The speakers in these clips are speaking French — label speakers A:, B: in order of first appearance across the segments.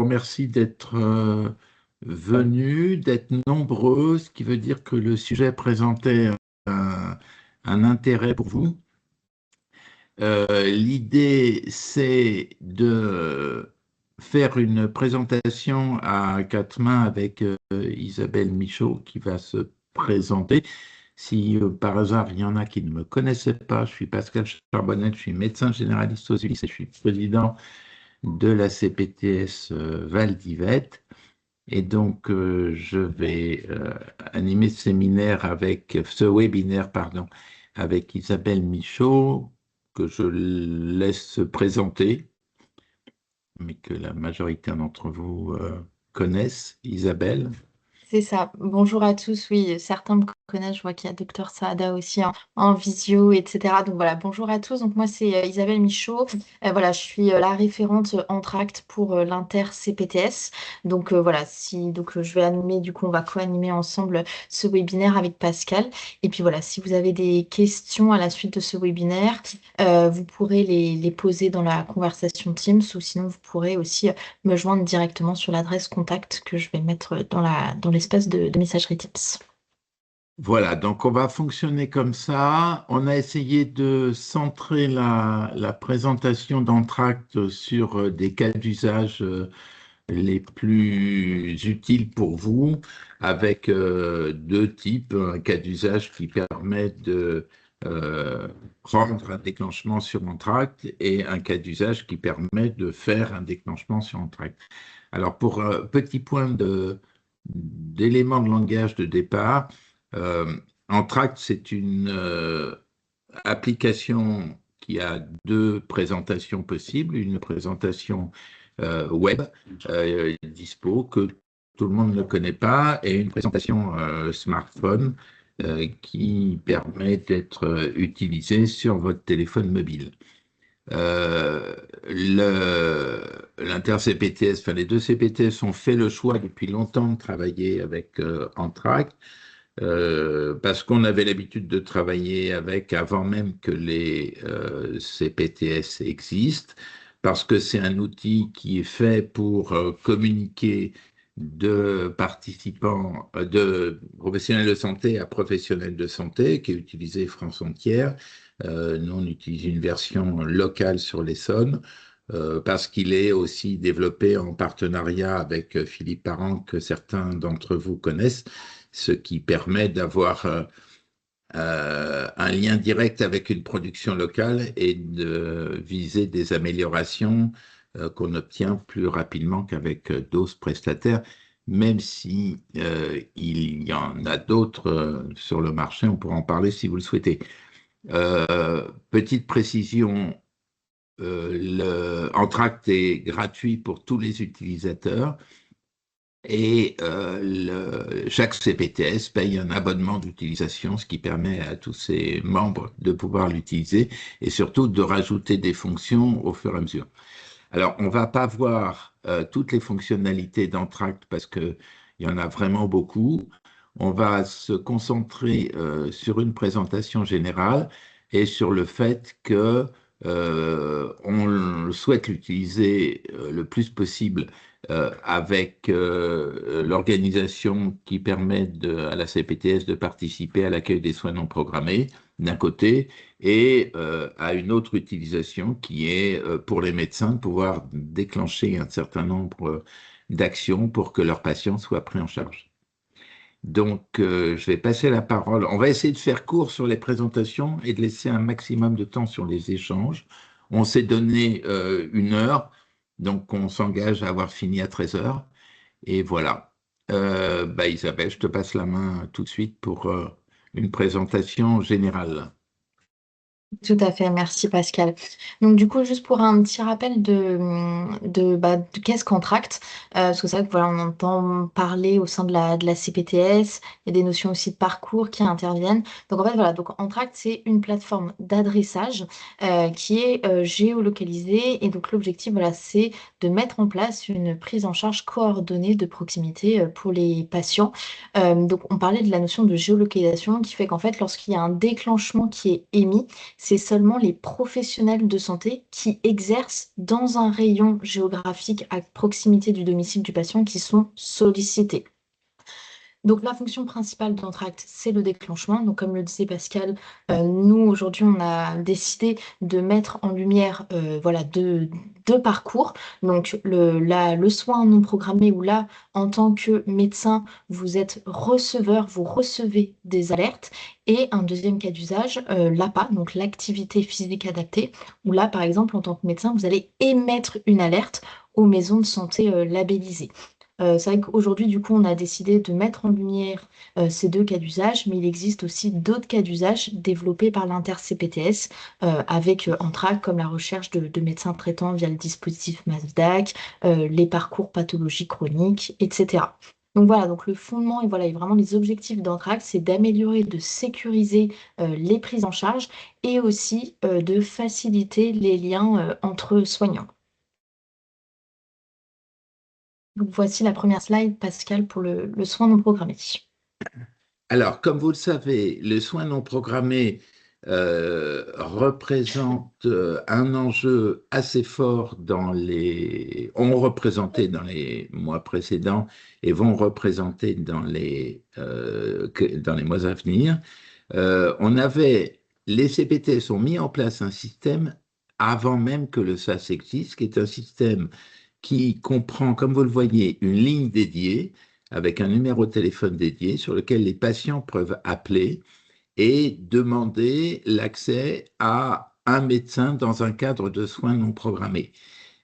A: remercie d'être venus, d'être nombreux, ce qui veut dire que le sujet présentait un, un intérêt pour vous. L'idée, c'est de faire une présentation à quatre mains avec Isabelle Michaud qui va se présenter. Si par hasard il y en a qui ne me connaissaient pas, je suis Pascal Charbonnet, je suis médecin généraliste aux Ulysses et je suis président de la CPTS Val d'Yvette. Et donc, je vais animer ce webinaire, pardon, avec Isabelle Michaud, que je laisse se présenter, mais que la majorité d'entre vous connaissent. Isabelle.
B: C'est ça. Bonjour à tous. Oui, certains me connaissent. Je vois qu'il y a Docteur Saada aussi en visio, etc. Donc voilà, bonjour à tous. Donc moi, c'est Isabelle Michaud. Voilà, je suis la référente Entracte pour l'Inter-CPTS. Donc voilà, je vais animer, du coup, on va co-animer ensemble ce webinaire avec Pascal. Et puis voilà, si vous avez des questions à la suite de ce webinaire, vous pourrez les poser dans la conversation Teams ou sinon vous pourrez aussi me joindre directement sur l'adresse contact que je vais mettre dans l'espace de messagerie Teams.
A: Voilà, donc on va fonctionner comme ça. On a essayé de centrer la présentation d'Entracte sur des cas d'usage les plus utiles pour vous, avec deux types. Un cas d'usage qui permet de euh, prendre un déclenchement sur Entracte et un cas d'usage qui permet de faire un déclenchement sur Entracte. Alors, pour petit point d'éléments de langage de départ, euh, Entracte, c'est une application qui a deux présentations possibles, une présentation web dispo que tout le monde ne connaît pas et une présentation smartphone qui permet d'être utilisée sur votre téléphone mobile. L'inter-CPTS, enfin les deux CPTS ont fait le choix depuis longtemps de travailler avec Entracte parce qu'on avait l'habitude de travailler avec avant même que les CPTS existent, parce que c'est un outil qui est fait pour communiquer de participants, de professionnels de santé à professionnels de santé, qui est utilisé France entière. Nous, on utilise une version locale sur l'Essonne. Parce qu'il est aussi développé en partenariat avec Philippe Parent, que certains d'entre vous connaissent, ce qui permet d'avoir un lien direct avec une production locale et de viser des améliorations qu'on obtient plus rapidement qu'avec d'autres prestataires, même si il y en a d'autres sur le marché, on pourra en parler si vous le souhaitez. Petite précision, Entracte est gratuit pour tous les utilisateurs. Et chaque CPTS paye un abonnement d'utilisation, ce qui permet à tous ses membres de pouvoir l'utiliser et surtout de rajouter des fonctions au fur et à mesure. Alors, on ne va pas voir toutes les fonctionnalités d'Entracte parce qu'il y en a vraiment beaucoup. On va se concentrer sur une présentation générale et sur le fait que on souhaite l'utiliser le plus possible avec l'organisation qui permet à la CPTS de participer à l'accueil des soins non programmés, d'un côté, et à une autre utilisation qui est pour les médecins de pouvoir déclencher un certain nombre d'actions pour que leurs patients soient pris en charge. Donc, je vais passer la parole. On va essayer de faire court sur les présentations et de laisser un maximum de temps sur les échanges. On s'est donné une heure, donc on s'engage à avoir fini à 13 heures. Et voilà. Isabelle, je te passe la main tout de suite pour une présentation générale.
B: Tout à fait, merci Pascal. Donc du coup, juste pour un petit rappel de qu'est-ce qu'Entracte, parce que c'est vrai que voilà, on entend parler au sein de la CPTS, il y a des notions aussi de parcours qui interviennent. Donc en fait, voilà, donc Entracte, c'est une plateforme d'adressage qui est géolocalisée et donc l'objectif, voilà, c'est de mettre en place une prise en charge coordonnée de proximité pour les patients. Donc on parlait de la notion de géolocalisation qui fait qu'en fait, lorsqu'il y a un déclenchement qui est émis, c'est seulement les professionnels de santé qui exercent dans un rayon géographique à proximité du domicile du patient qui sont sollicités. Donc la fonction principale d'Entracte, c'est le déclenchement. Donc comme le disait Pascal, nous aujourd'hui on a décidé de mettre en lumière voilà, deux parcours. Donc le soin non programmé où là, en tant que médecin, vous êtes receveur, vous recevez des alertes. Et un deuxième cas d'usage, l'APA, donc l'activité physique adaptée, où là par exemple en tant que médecin, vous allez émettre une alerte aux maisons de santé labellisées. C'est vrai qu'aujourd'hui, du coup, on a décidé de mettre en lumière ces deux cas d'usage, mais il existe aussi d'autres cas d'usage développés par l'inter-CPTS avec Entrac, comme la recherche de médecins traitants via le dispositif MASDAC, les parcours pathologies chroniques, etc. Donc voilà, donc le fondement et voilà, et vraiment les objectifs d'Entrac, c'est d'améliorer, de sécuriser les prises en charge et aussi de faciliter les liens entre soignants. Donc voici la première slide, Pascal, pour le soin non programmé.
A: Alors, comme vous le savez, le soin non programmé représente un enjeu assez fort ont représenté dans les mois précédents et vont représenter dans les mois à venir. Les CPTS ont mis en place un système avant même que le SAS existe, qui est un système qui comprend, comme vous le voyez, une ligne dédiée avec un numéro de téléphone dédié sur lequel les patients peuvent appeler et demander l'accès à un médecin dans un cadre de soins non programmés.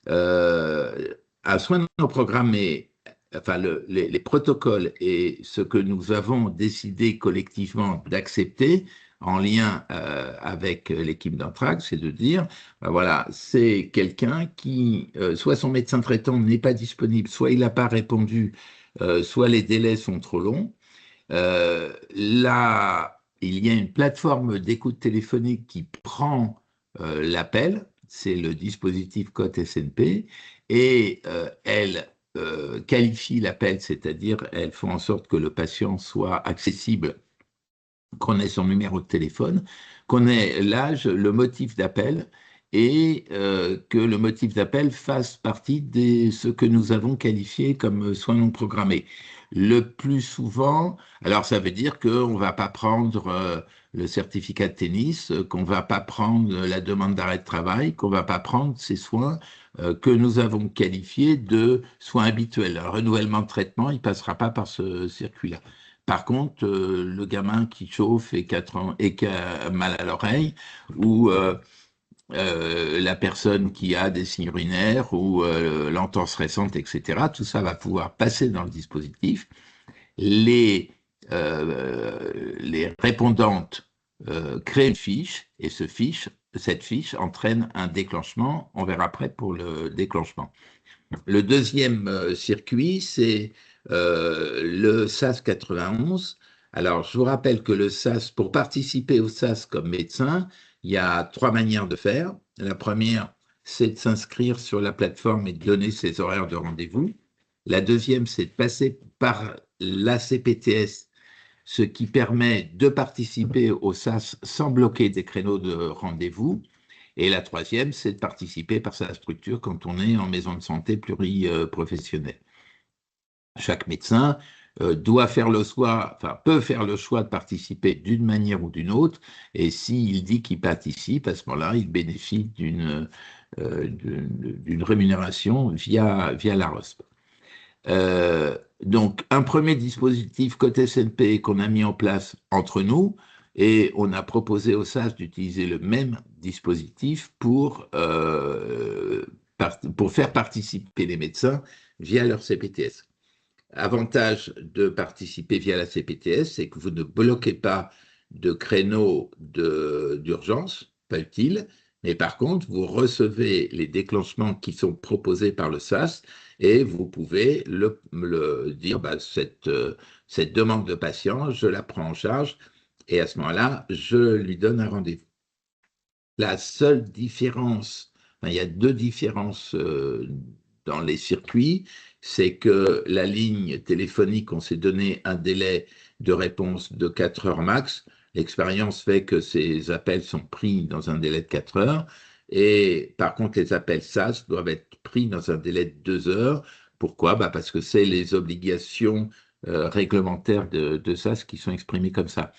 A: Un soin non programmé, enfin les protocoles et ce que nous avons décidé collectivement d'accepter en lien avec l'équipe d'Anthrax, c'est de dire, ben voilà, c'est quelqu'un qui, soit son médecin traitant n'est pas disponible, soit il n'a pas répondu, soit les délais sont trop longs. Là, il y a une plateforme d'écoute téléphonique qui prend l'appel, c'est le dispositif COTE SNP, et elle qualifie l'appel, c'est-à-dire elle fait en sorte que le patient soit accessible, qu'on ait son numéro de téléphone, qu'on ait l'âge, le motif d'appel, et que le motif d'appel fasse partie de ce que nous avons qualifié comme soins non programmés. Le plus souvent, alors ça veut dire qu'on ne va pas prendre le certificat de tennis, qu'on ne va pas prendre la demande d'arrêt de travail, qu'on ne va pas prendre ces soins que nous avons qualifiés de soins habituels. Un renouvellement de traitement, il ne passera pas par ce circuit-là. Par contre, le gamin qui chauffe et qui a mal à l'oreille, ou la personne qui a des signes urinaires, ou l'entence récente, etc., tout ça va pouvoir passer dans le dispositif. Les, les répondantes créent une fiche, et cette fiche entraîne un déclenchement. On verra après pour le déclenchement. Le deuxième circuit, c'est le SAS 91. Alors, je vous rappelle que le SAS, pour participer au SAS comme médecin, il y a trois manières de faire. La première, c'est de s'inscrire sur la plateforme et de donner ses horaires de rendez-vous. La deuxième, c'est de passer par l'ACPTS, ce qui permet de participer au SAS sans bloquer des créneaux de rendez-vous. Et la troisième, c'est de participer par sa structure quand on est en maison de santé pluriprofessionnelle. Chaque médecin doit faire le choix, enfin peut faire le choix de participer d'une manière ou d'une autre, et s'il dit qu'il participe, à ce moment-là, il bénéficie d'une rémunération via la ROSP. Donc, un premier dispositif côté SNP qu'on a mis en place entre nous, et on a proposé au SAS d'utiliser le même dispositif pour faire participer les médecins via leur CPTS. Avantage de participer via la CPTS, c'est que vous ne bloquez pas de créneaux d'urgence, pas utile, mais par contre, vous recevez les déclenchements qui sont proposés par le SAS et vous pouvez dire, bah, cette demande de patient, je la prends en charge et à ce moment-là, je lui donne un rendez-vous. La seule différence, enfin, il y a deux différences dans les circuits, c'est que la ligne téléphonique, on s'est donné un délai de réponse de 4 heures max. L'expérience fait que ces appels sont pris dans un délai de 4 heures et par contre les appels SAS doivent être pris dans un délai de 2 heures. Pourquoi? Parce que c'est les obligations réglementaires de SAS qui sont exprimées comme ça.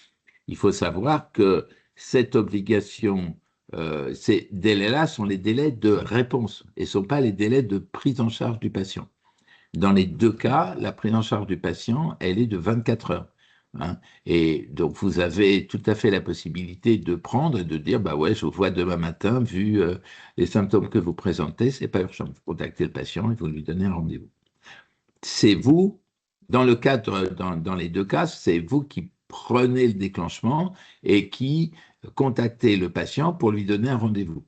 A: Il faut savoir que cette obligation, ces délais-là sont les délais de réponse et ne sont pas les délais de prise en charge du patient. Dans les deux cas, la prise en charge du patient, elle est de 24 heures. Hein. Et donc, vous avez tout à fait la possibilité de prendre et de dire, bah ouais, je vous vois demain matin, vu les symptômes que vous présentez, c'est pas urgent. Vous contactez le patient et vous lui donnez un rendez-vous. C'est vous, dans le cadre, dans les deux cas, c'est vous qui prenez le déclenchement et qui contactez le patient pour lui donner un rendez-vous.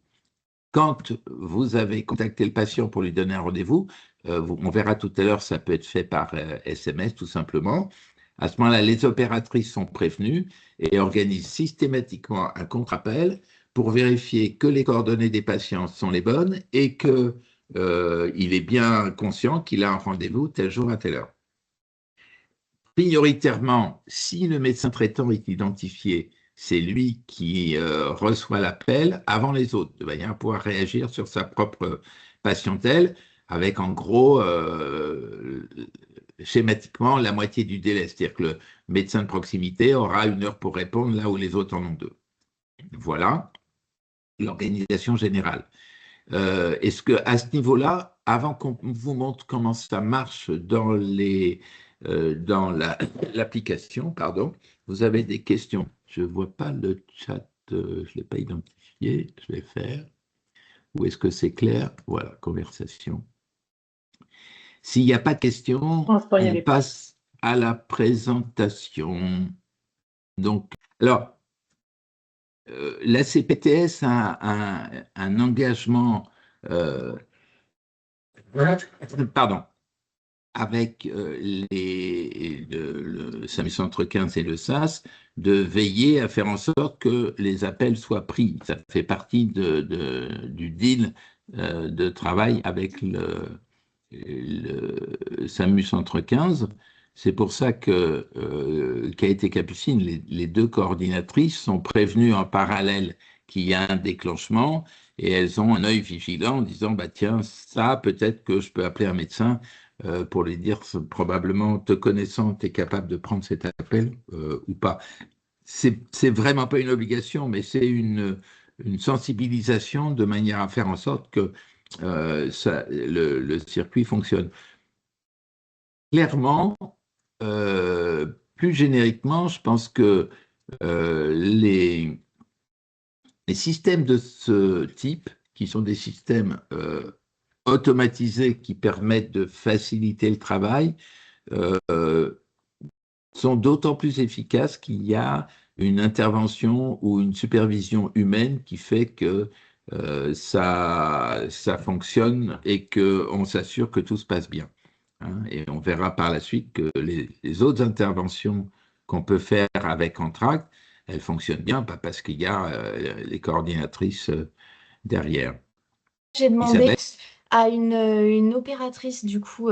A: Quand vous avez contacté le patient pour lui donner un rendez-vous, on verra tout à l'heure, ça peut être fait par SMS tout simplement. À ce moment-là, les opératrices sont prévenues et organisent systématiquement un contre-appel pour vérifier que les coordonnées des patients sont les bonnes et qu'il est bien conscient qu'il a un rendez-vous tel jour à telle heure. Prioritairement, si le médecin traitant est identifié, c'est lui qui reçoit l'appel avant les autres, de manière à pouvoir réagir sur sa propre patientèle, avec en gros, schématiquement, la moitié du délai. C'est-à-dire que le médecin de proximité aura 1 heure pour répondre là où les autres en ont 2. Voilà l'organisation générale. Est-ce qu'à ce niveau-là, avant qu'on vous montre comment ça marche dans l'application, pardon, vous avez des questions? Je ne vois pas le chat, je ne l'ai pas identifié, je vais faire. Ou est-ce que c'est clair? Voilà, conversation. S'il n'y a pas de questions, on passe à la présentation. Donc, alors, la CPTS a un engagement pardon, avec le SAMU Centre 15 et le SAS, de veiller à faire en sorte que les appels soient pris. Ça fait partie du deal de travail avec le SAMU Centre 15. C'est pour ça que Caïté Capucine, les deux coordinatrices, sont prévenues en parallèle qu'il y a un déclenchement et elles ont un œil vigilant en disant, bah tiens, ça, peut-être que je peux appeler un médecin pour lui dire, probablement, te connaissant, tu es capable de prendre cet appel ou pas. C'est vraiment pas une obligation, mais c'est une sensibilisation de manière à faire en sorte que le circuit fonctionne. Clairement, plus génériquement, je pense que les systèmes de ce type, qui sont des systèmes automatisés qui permettent de faciliter le travail, sont d'autant plus efficaces qu'il y a une intervention ou une supervision humaine qui fait que ça fonctionne et qu'on s'assure que tout se passe bien. Hein. Et on verra par la suite que les autres interventions qu'on peut faire avec Entracte, elles fonctionnent bien, pas parce qu'il y a les coordinatrices derrière.
B: J'ai demandé
A: Isabelle?
B: à une opératrice du coup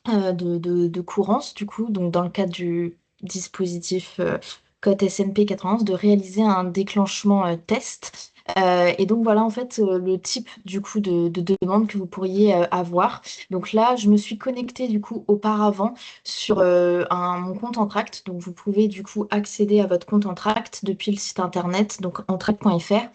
B: de courance, du coup, donc dans le cadre du dispositif code SMP 91, de réaliser un déclenchement test. Et donc voilà en fait le type du coup de demande que vous pourriez avoir. Donc là, je me suis connectée du coup auparavant sur mon compte Entracte. Donc vous pouvez du coup accéder à votre compte Entracte depuis le site internet, donc entracte.fr.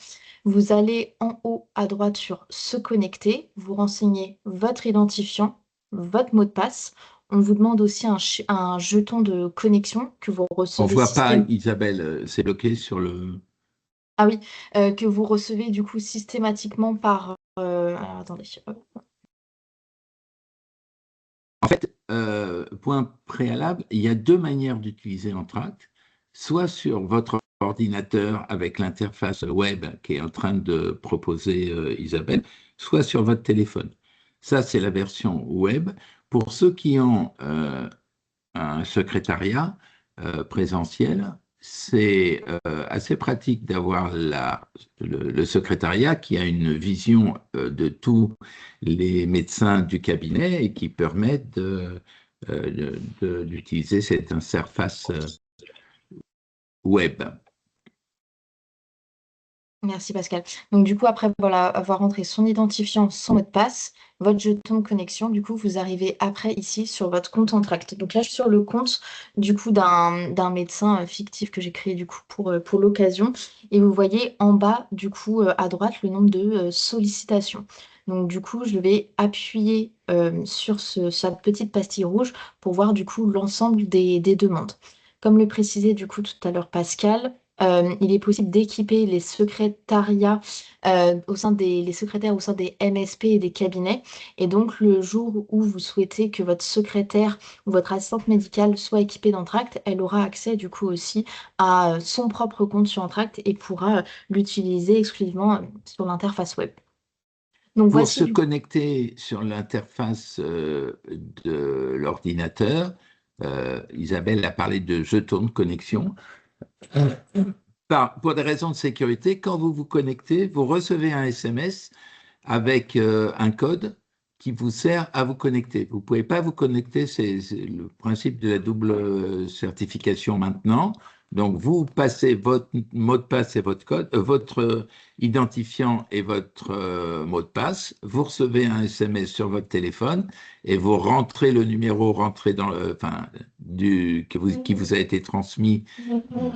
B: Vous allez en haut à droite sur Se connecter, vous renseignez votre identifiant, votre mot de passe. On vous demande aussi un jeton de connexion que vous
A: On ne
B: recevez
A: voit pas Isabelle, c'est bloqué sur le...
B: Ah oui, que vous recevez du coup systématiquement par... alors, attendez. Hop.
A: En fait, point préalable, il y a 2 manières d'utiliser Entracte, soit sur votre ordinateur avec l'interface web qui est en train de proposer Isabelle, soit sur votre téléphone. Ça, c'est la version web. Pour ceux qui ont un secrétariat présentiel, c'est assez pratique d'avoir le secrétariat qui a une vision de tous les médecins du cabinet et qui permet d'utiliser cette interface web.
B: Merci Pascal. Donc du coup, après voilà, avoir entré son identifiant, son mot de passe, votre jeton de connexion, du coup, vous arrivez après ici sur votre compte Entracte. Donc là, je suis sur le compte du coup d'un médecin fictif que j'ai créé du coup pour l'occasion. Et vous voyez en bas, du coup, à droite, le nombre de sollicitations. Donc du coup, je vais appuyer sur cette petite pastille rouge pour voir du coup l'ensemble des demandes. Comme le précisait du coup tout à l'heure Pascal, il est possible d'équiper les secrétariats les secrétaires au sein des MSP et des cabinets. Et donc, le jour où vous souhaitez que votre secrétaire ou votre assistante médicale soit équipée d'Entracte, elle aura accès du coup aussi à son propre compte sur Entracte et pourra l'utiliser exclusivement sur l'interface web. Donc
A: Pour
B: voici
A: se
B: du coup.
A: connecter sur l'interface de l'ordinateur, Isabelle a parlé de jetons de connexion. Pour des raisons de sécurité, quand vous vous connectez, vous recevez un SMS avec un code qui vous sert à vous connecter. Vous ne pouvez pas vous connecter, c'est le principe de la double certification maintenant. Donc, vous passez votre mot de passe et votre code, votre identifiant et votre mot de passe. Vous recevez un SMS sur votre téléphone et vous rentrez le numéro rentré dans enfin, qui vous a été transmis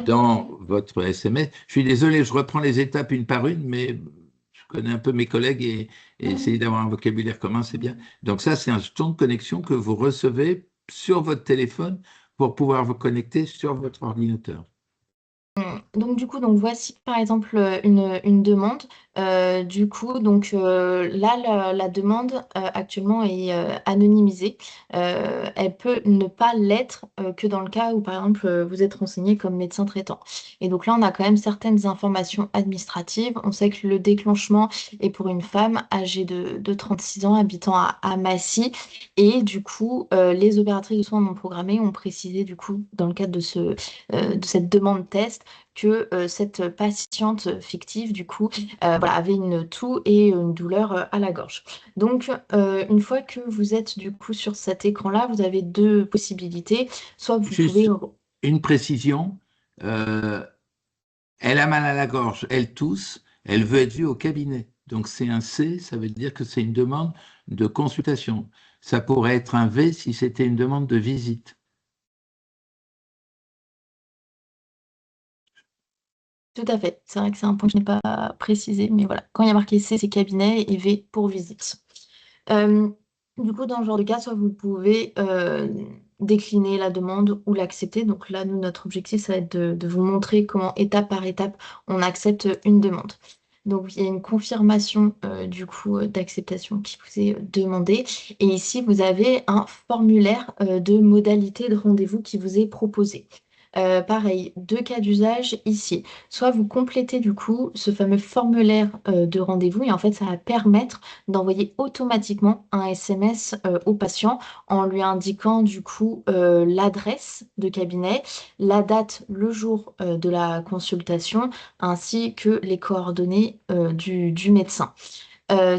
A: dans votre SMS. Je suis désolé, je reprends les étapes une par une, mais je connais un peu mes collègues et essayer d'avoir un vocabulaire commun, c'est bien. Donc ça, c'est un jeton de connexion que vous recevez sur votre téléphone pour pouvoir vous connecter sur votre ordinateur.
B: Donc du coup, donc voici par exemple une demande. Du coup, donc là, la demande actuellement est anonymisée. Elle peut ne pas l'être que dans le cas où, par exemple, vous êtes renseigné comme médecin traitant. Et donc là, on a quand même certaines informations administratives. On sait que le déclenchement est pour une femme âgée de 36 ans, habitant à Massy. Et du coup, les opératrices de soins non programmés ont précisé, du coup, dans le cadre de cette demande test, que cette patiente fictive, du coup, voilà, avait une toux et une douleur à la gorge. Donc, une fois que vous êtes, du coup, sur cet écran-là, vous avez deux possibilités. Soit vous pouvez...
A: Juste une précision, euh, elle a mal à la gorge, elle tousse, elle veut être vue au cabinet. Donc c'est un C, ça veut dire que c'est une demande de consultation. Ça pourrait être un V si c'était une demande de visite.
B: Tout à fait. C'est vrai que c'est un point que je n'ai pas précisé, mais voilà. Quand il y a marqué C, c'est cabinet et V pour visite. Euh, du coup, dans ce genre de cas, soit vous pouvez décliner la demande ou l'accepter. Donc là, nous, notre objectif, ça va être de vous montrer comment, étape par étape, on accepte une demande. Donc, il y a une confirmation du coup d'acceptation qui vous est demandée. Et ici, vous avez un formulaire de modalité de rendez-vous qui vous est proposé. Pareil, deux cas d'usage ici. Soit vous complétez du coup ce fameux formulaire de rendez-vous et en fait, ça va permettre d'envoyer automatiquement un SMS au patient en lui indiquant du coup l'adresse de cabinet, la date, le jour de la consultation, ainsi que les coordonnées du médecin.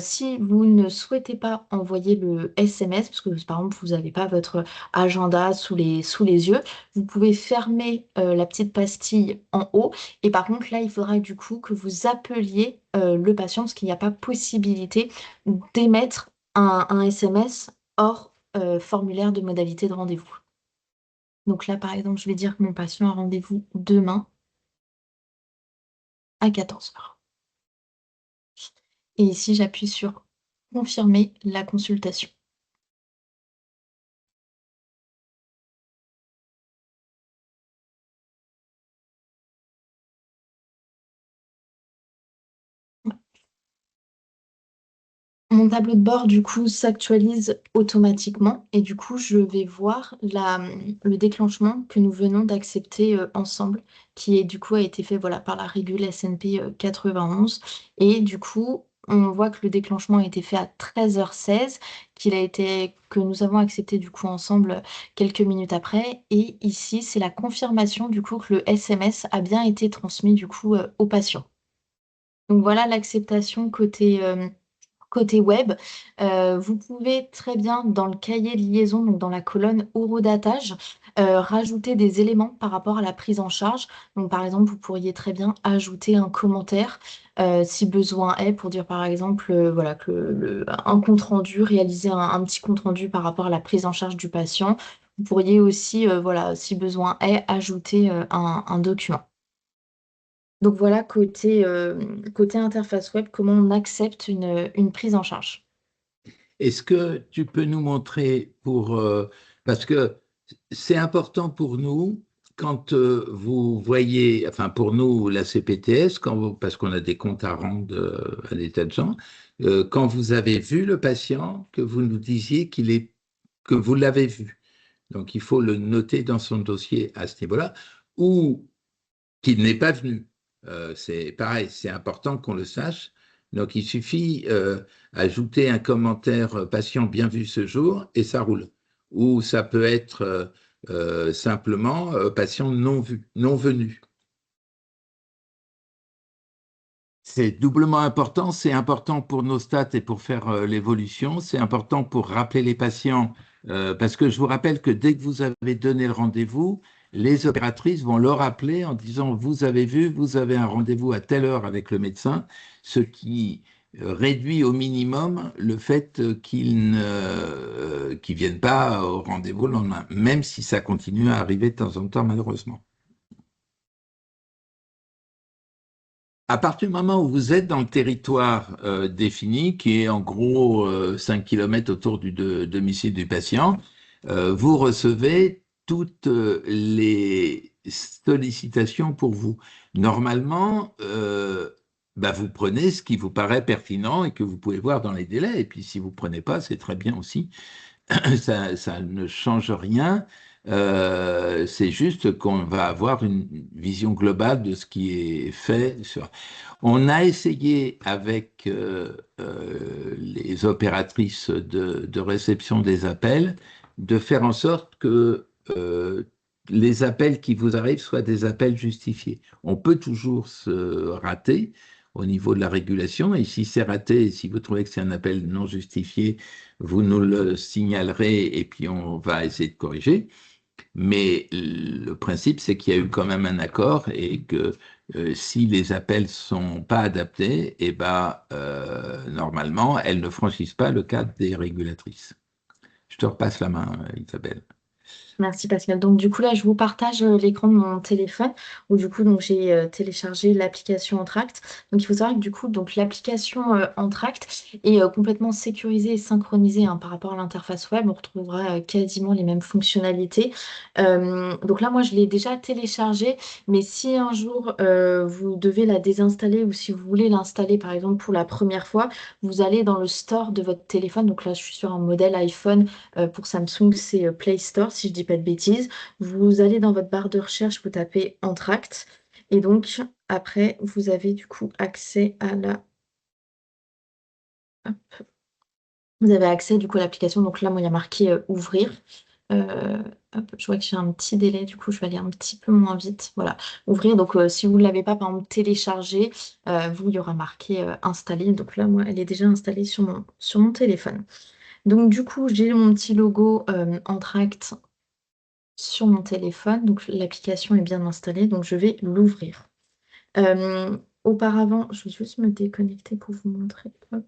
B: Si vous ne souhaitez pas envoyer le SMS, parce que par exemple vous n'avez pas votre agenda sous les yeux, vous pouvez fermer la petite pastille en haut. Et par contre là, il faudra du coup que vous appeliez le patient parce qu'il n'y a pas possibilité d'émettre un SMS hors formulaire de modalité de rendez-vous. Donc là, par exemple, je vais dire que mon patient a rendez-vous demain à 14 heures. Et ici, j'appuie sur confirmer la consultation. Mon tableau de bord, du coup, s'actualise automatiquement et du coup, je vais voir le déclenchement que nous venons d'accepter ensemble, qui est, du coup a été fait voilà, par la régule S&P 91. Et du coup, on voit que le déclenchement a été fait à 13h16, que nous avons accepté du coup ensemble quelques minutes après. Et ici, c'est la confirmation du coup que le SMS a bien été transmis du coup au patient. Donc voilà l'acceptation côté web. Vous pouvez très bien, dans le cahier de liaison, donc dans la colonne horodatage, rajouter des éléments par rapport à la prise en charge. Donc, par exemple, vous pourriez très bien ajouter un commentaire si besoin est pour dire, par exemple, voilà, que un compte rendu, réaliser un petit compte rendu par rapport à la prise en charge du patient. Vous pourriez aussi, voilà, si besoin est, ajouter un document. Donc voilà, côté interface web, comment on accepte une prise en charge.
A: Est-ce que tu peux nous montrer parce que c'est important pour nous quand vous voyez, enfin pour nous la CPTS, parce qu'on a des comptes à rendre à des tas de gens, quand vous avez vu le patient, que vous nous disiez que vous l'avez vu. Donc il faut le noter dans son dossier à ce niveau-là, ou qu'il n'est pas venu. C'est pareil, c'est important qu'on le sache. Donc, il suffit ajouter un commentaire patient bien vu ce jour et ça roule. Ou ça peut être simplement patient non vu, non venu. C'est doublement important. C'est important pour nos stats et pour faire l'évolution. C'est important pour rappeler les patients, parce que je vous rappelle que dès que vous avez donné le rendez-vous, les opératrices vont leur rappeler en disant, vous avez vu, vous avez un rendez-vous à telle heure avec le médecin, ce qui réduit au minimum le fait qu'ils viennent pas au rendez-vous le lendemain, même si ça continue à arriver de temps en temps, malheureusement. À partir du moment où vous êtes dans le territoire défini, qui est en gros 5 km autour du domicile du patient, vous recevez toutes les sollicitations pour vous. Normalement, bah, vous prenez ce qui vous paraît pertinent et que vous pouvez voir dans les délais. Et puis si vous ne prenez pas, c'est très bien aussi. Ça ne change rien. C'est juste qu'on va avoir une vision globale de ce qui est fait. On a essayé avec les opératrices de réception des appels de faire en sorte que les appels qui vous arrivent soient des appels justifiés. On peut toujours se rater au niveau de la régulation, et si c'est raté, et si vous trouvez que c'est un appel non justifié, vous nous le signalerez et puis on va essayer de corriger. Mais le principe, c'est qu'il y a eu quand même un accord et que si les appels sont pas adaptés, eh ben, normalement, elles ne franchissent pas le cadre des régulatrices. Je te repasse la main, Isabelle.
B: Merci Pascal. Donc du coup là, je vous partage l'écran de mon téléphone où du coup donc j'ai téléchargé l'application Entract. Donc il faut savoir que du coup donc l'application Entract est complètement sécurisée et synchronisée hein, par rapport à l'interface web. On retrouvera quasiment les mêmes fonctionnalités. Donc là moi je l'ai déjà téléchargée, mais si un jour vous devez la désinstaller ou si vous voulez l'installer par exemple pour la première fois, vous allez dans le store de votre téléphone. Donc là je suis sur un modèle iPhone. Pour Samsung, c'est Play Store, si je dis pas de bêtises. Vous allez dans votre barre de recherche, vous tapez Entract. Et donc, après, vous avez du coup accès à la... hop. Vous avez accès du coup à l'application. Donc là, moi, il y a marqué Ouvrir. Euh, hop, je vois que j'ai un petit délai, du coup, je vais aller un petit peu moins vite. Voilà, Ouvrir. Donc, si vous ne l'avez pas, par exemple, téléchargé, vous, il y aura marqué Installer. Donc là, moi, elle est déjà installée sur mon téléphone. Donc, du coup, j'ai mon petit logo Entract sur mon téléphone. Donc l'application est bien installée, donc je vais l'ouvrir. Auparavant, je vais juste me déconnecter pour vous montrer. Hop,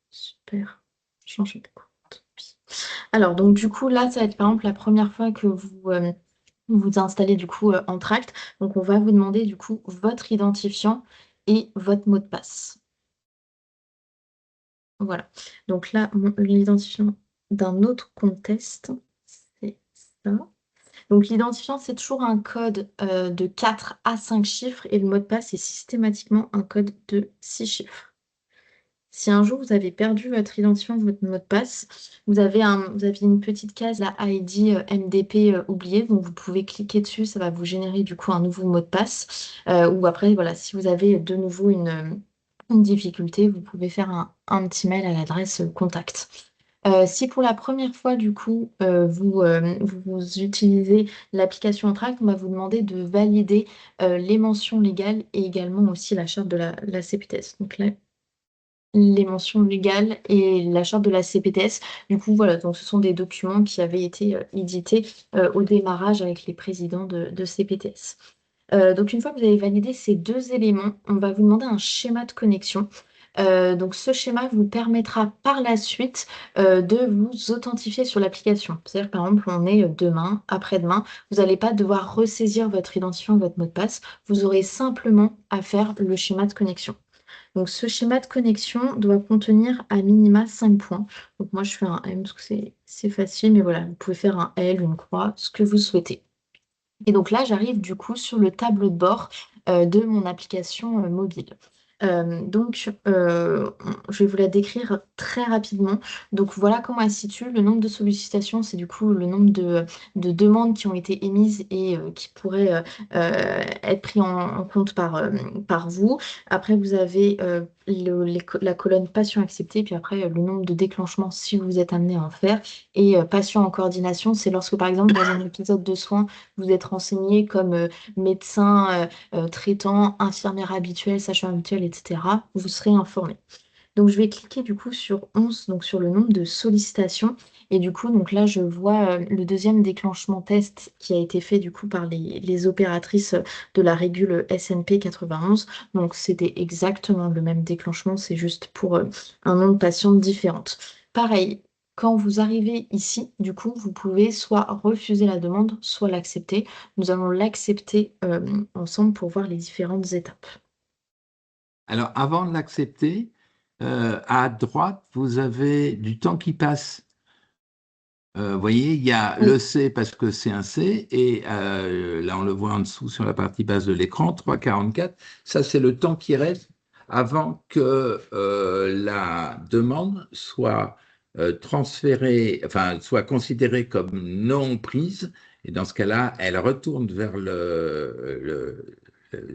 B: super. Changer de compte. Alors, donc du coup, là, ça va être par exemple la première fois que vous installez du coup Entract. Donc on va vous demander du coup votre identifiant et votre mot de passe. Voilà. Donc là, l'identifiant d'un autre compte test, c'est ça. Donc l'identifiant, c'est toujours un code de 4 à 5 chiffres et le mot de passe est systématiquement un code de 6 chiffres. Si un jour vous avez perdu votre identifiant, votre mot de passe, vous avez une petite case, la ID MDP oublié, donc vous pouvez cliquer dessus, ça va vous générer du coup un nouveau mot de passe. Ou après, voilà, si vous avez de nouveau une difficulté, vous pouvez faire un petit mail à l'adresse contact. Si pour la première fois, du coup, vous utilisez l'application Entract, on va vous demander de valider les mentions légales et également aussi la charte de la CPTS. Donc là, les mentions légales et la charte de la CPTS. Du coup, voilà, donc ce sont des documents qui avaient été édités au démarrage avec les présidents de CPTS. Donc, une fois que vous avez validé ces deux éléments, on va vous demander un schéma de connexion. Donc, ce schéma vous permettra par la suite de vous authentifier sur l'application. C'est-à-dire, par exemple, on est demain, après-demain, vous n'allez pas devoir ressaisir votre identifiant, votre mot de passe. Vous aurez simplement à faire le schéma de connexion. Donc, ce schéma de connexion doit contenir à minima 5 points. Donc, moi, je fais un M parce que c'est facile, mais voilà, vous pouvez faire un L, une croix, ce que vous souhaitez. Et donc là, j'arrive du coup sur le tableau de bord de mon application mobile. Je vais vous la décrire très rapidement. Donc, voilà comment elle se situe. Le nombre de sollicitations, c'est du coup le nombre de demandes qui ont été émises et qui pourraient être pris en compte par vous. Après, vous avez la colonne patient accepté, puis après, le nombre de déclenchements si vous êtes amené à en faire. Et patient en coordination, c'est lorsque, par exemple, dans un épisode de soins, vous êtes renseigné comme médecin traitant, infirmière habituelle, sage-femme habituelle, etc., vous serez informé. Donc, je vais cliquer du coup sur 11, donc sur le nombre de sollicitations. Et du coup, donc là, je vois le deuxième déclenchement test qui a été fait du coup par les opératrices de la régule SNP 91. Donc, c'était exactement le même déclenchement, c'est juste pour un nombre de patientes différentes. Pareil, quand vous arrivez ici, du coup, vous pouvez soit refuser la demande, soit l'accepter. Nous allons l'accepter ensemble pour voir les différentes étapes.
A: Alors, avant de l'accepter, à droite, vous avez du temps qui passe. Vous voyez, il y a
B: Oui.
A: le C parce que c'est un C, et là, on le voit en dessous sur la partie basse de l'écran, 3,44. Ça, c'est le temps qui reste avant que la demande soit transférée, enfin, soit considérée comme non prise. Et dans ce cas-là, elle retourne vers le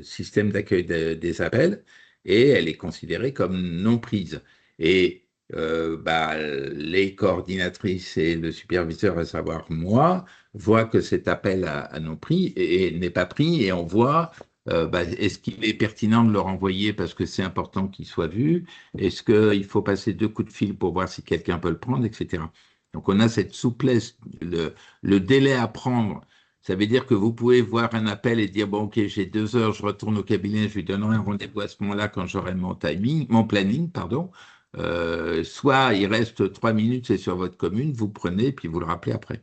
A: système d'accueil des appels et elle est considérée comme non prise. Et les coordinatrices et le superviseur, à savoir moi, voient que cet appel a non pris et n'est pas pris, et on voit est-ce qu'il est pertinent de le renvoyer parce que c'est important qu'il soit vu, est-ce qu'il faut passer 2 coups de fil pour voir si quelqu'un peut le prendre, etc. Donc on a cette souplesse, le délai à prendre. Ça veut dire que vous pouvez voir un appel et dire, bon, ok, j'ai 2 heures, je retourne au cabinet, je lui donnerai un rendez-vous à ce moment-là quand j'aurai mon planning, pardon. Soit il reste 3 minutes, c'est sur votre commune, vous prenez, puis vous le rappelez après.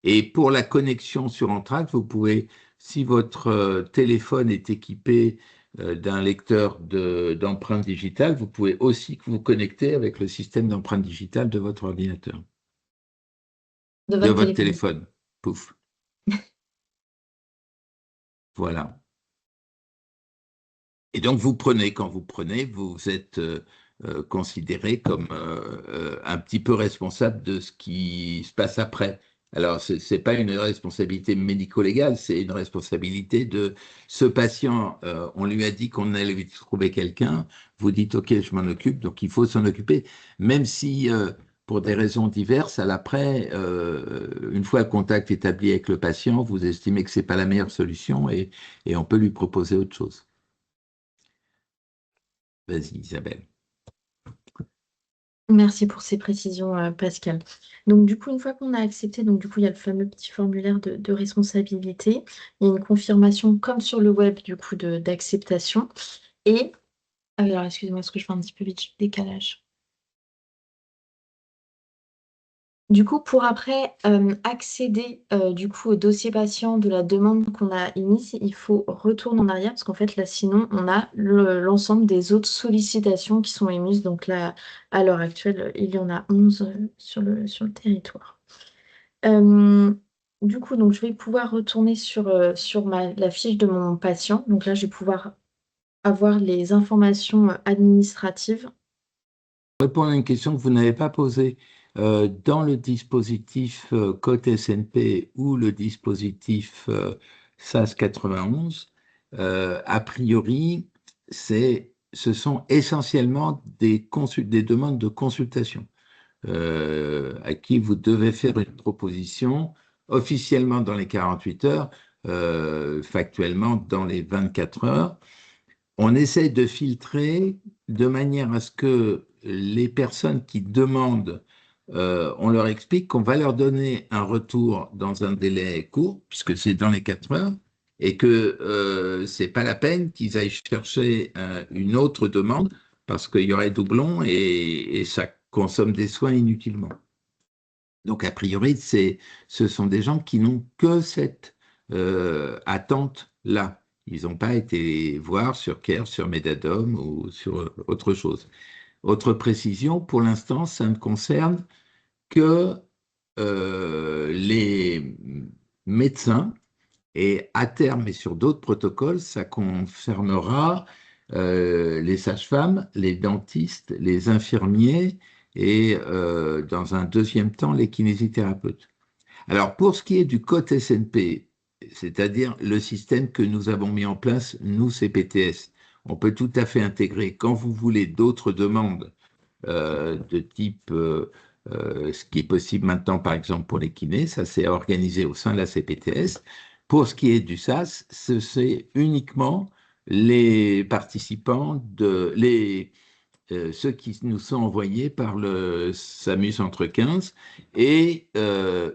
A: Et pour la connexion sur Entract, vous pouvez, si votre téléphone est équipé d'un lecteur d'empreintes digitales, vous pouvez aussi vous connecter avec le système d'empreintes digitales de votre ordinateur,
B: De
A: de
B: votre
A: votre
B: téléphone.
A: téléphone. Pouf, voilà. Et donc, quand vous prenez, vous êtes considéré comme un petit peu responsable de ce qui se passe après. Alors, ce n'est pas une responsabilité médico-légale, c'est une responsabilité de ce patient. On lui a dit qu'on allait lui trouver quelqu'un. Vous dites, OK, je m'en occupe, donc il faut s'en occuper. Même si, pour des raisons diverses, à l'après, une fois le contact établi avec le patient, vous estimez que ce n'est pas la meilleure solution et on peut lui proposer autre chose. Vas-y, Isabelle.
B: Merci pour ces précisions, Pascal. Donc, du coup, une fois qu'on a accepté, donc, du coup, il y a le fameux petit formulaire de responsabilité. Il y a une confirmation, comme sur le web, du coup, d'acceptation. Et, alors, excusez-moi, parce que je fais un petit peu vite, j'ai le décalage. Du coup, pour après accéder du coup au dossier patient de la demande qu'on a émise, il faut retourner en arrière parce qu'en fait là sinon on a l'ensemble des autres sollicitations qui sont émises. Donc là, à l'heure actuelle, il y en a 11 sur le territoire. Euh, du coup, donc je vais pouvoir retourner sur la fiche de mon patient. Donc là, je vais pouvoir avoir les informations administratives.
A: Répondre à une question que vous n'avez pas posée. Dans le dispositif Code SNP ou le dispositif SAS 91, a priori, ce sont essentiellement des demandes de consultation à qui vous devez faire une proposition officiellement dans les 48 heures, factuellement dans les 24 heures. On essaye de filtrer de manière à ce que les personnes qui demandent, on leur explique qu'on va leur donner un retour dans un délai court, puisque c'est dans les 4 heures, et que c'est pas la peine qu'ils aillent chercher une autre demande, parce qu'il y aurait doublon et ça consomme des soins inutilement. Donc, a priori, ce sont des gens qui n'ont que cette attente-là. Ils n'ont pas été voir sur Care, sur Medadom ou sur autre chose. Autre précision, pour l'instant, ça ne concerne que les médecins et à terme et sur d'autres protocoles, ça concernera les sages-femmes, les dentistes, les infirmiers et dans un deuxième temps les kinésithérapeutes. Alors pour ce qui est du code SNP, c'est-à-dire le système que nous avons mis en place, nous CPTS, on peut tout à fait intégrer quand vous voulez d'autres demandes de type ce qui est possible maintenant, par exemple, pour les kinés, ça s'est organisé au sein de la CPTS. Pour ce qui est du SAS, c'est uniquement les participants, ceux qui nous sont envoyés par le SAMU entre 15 et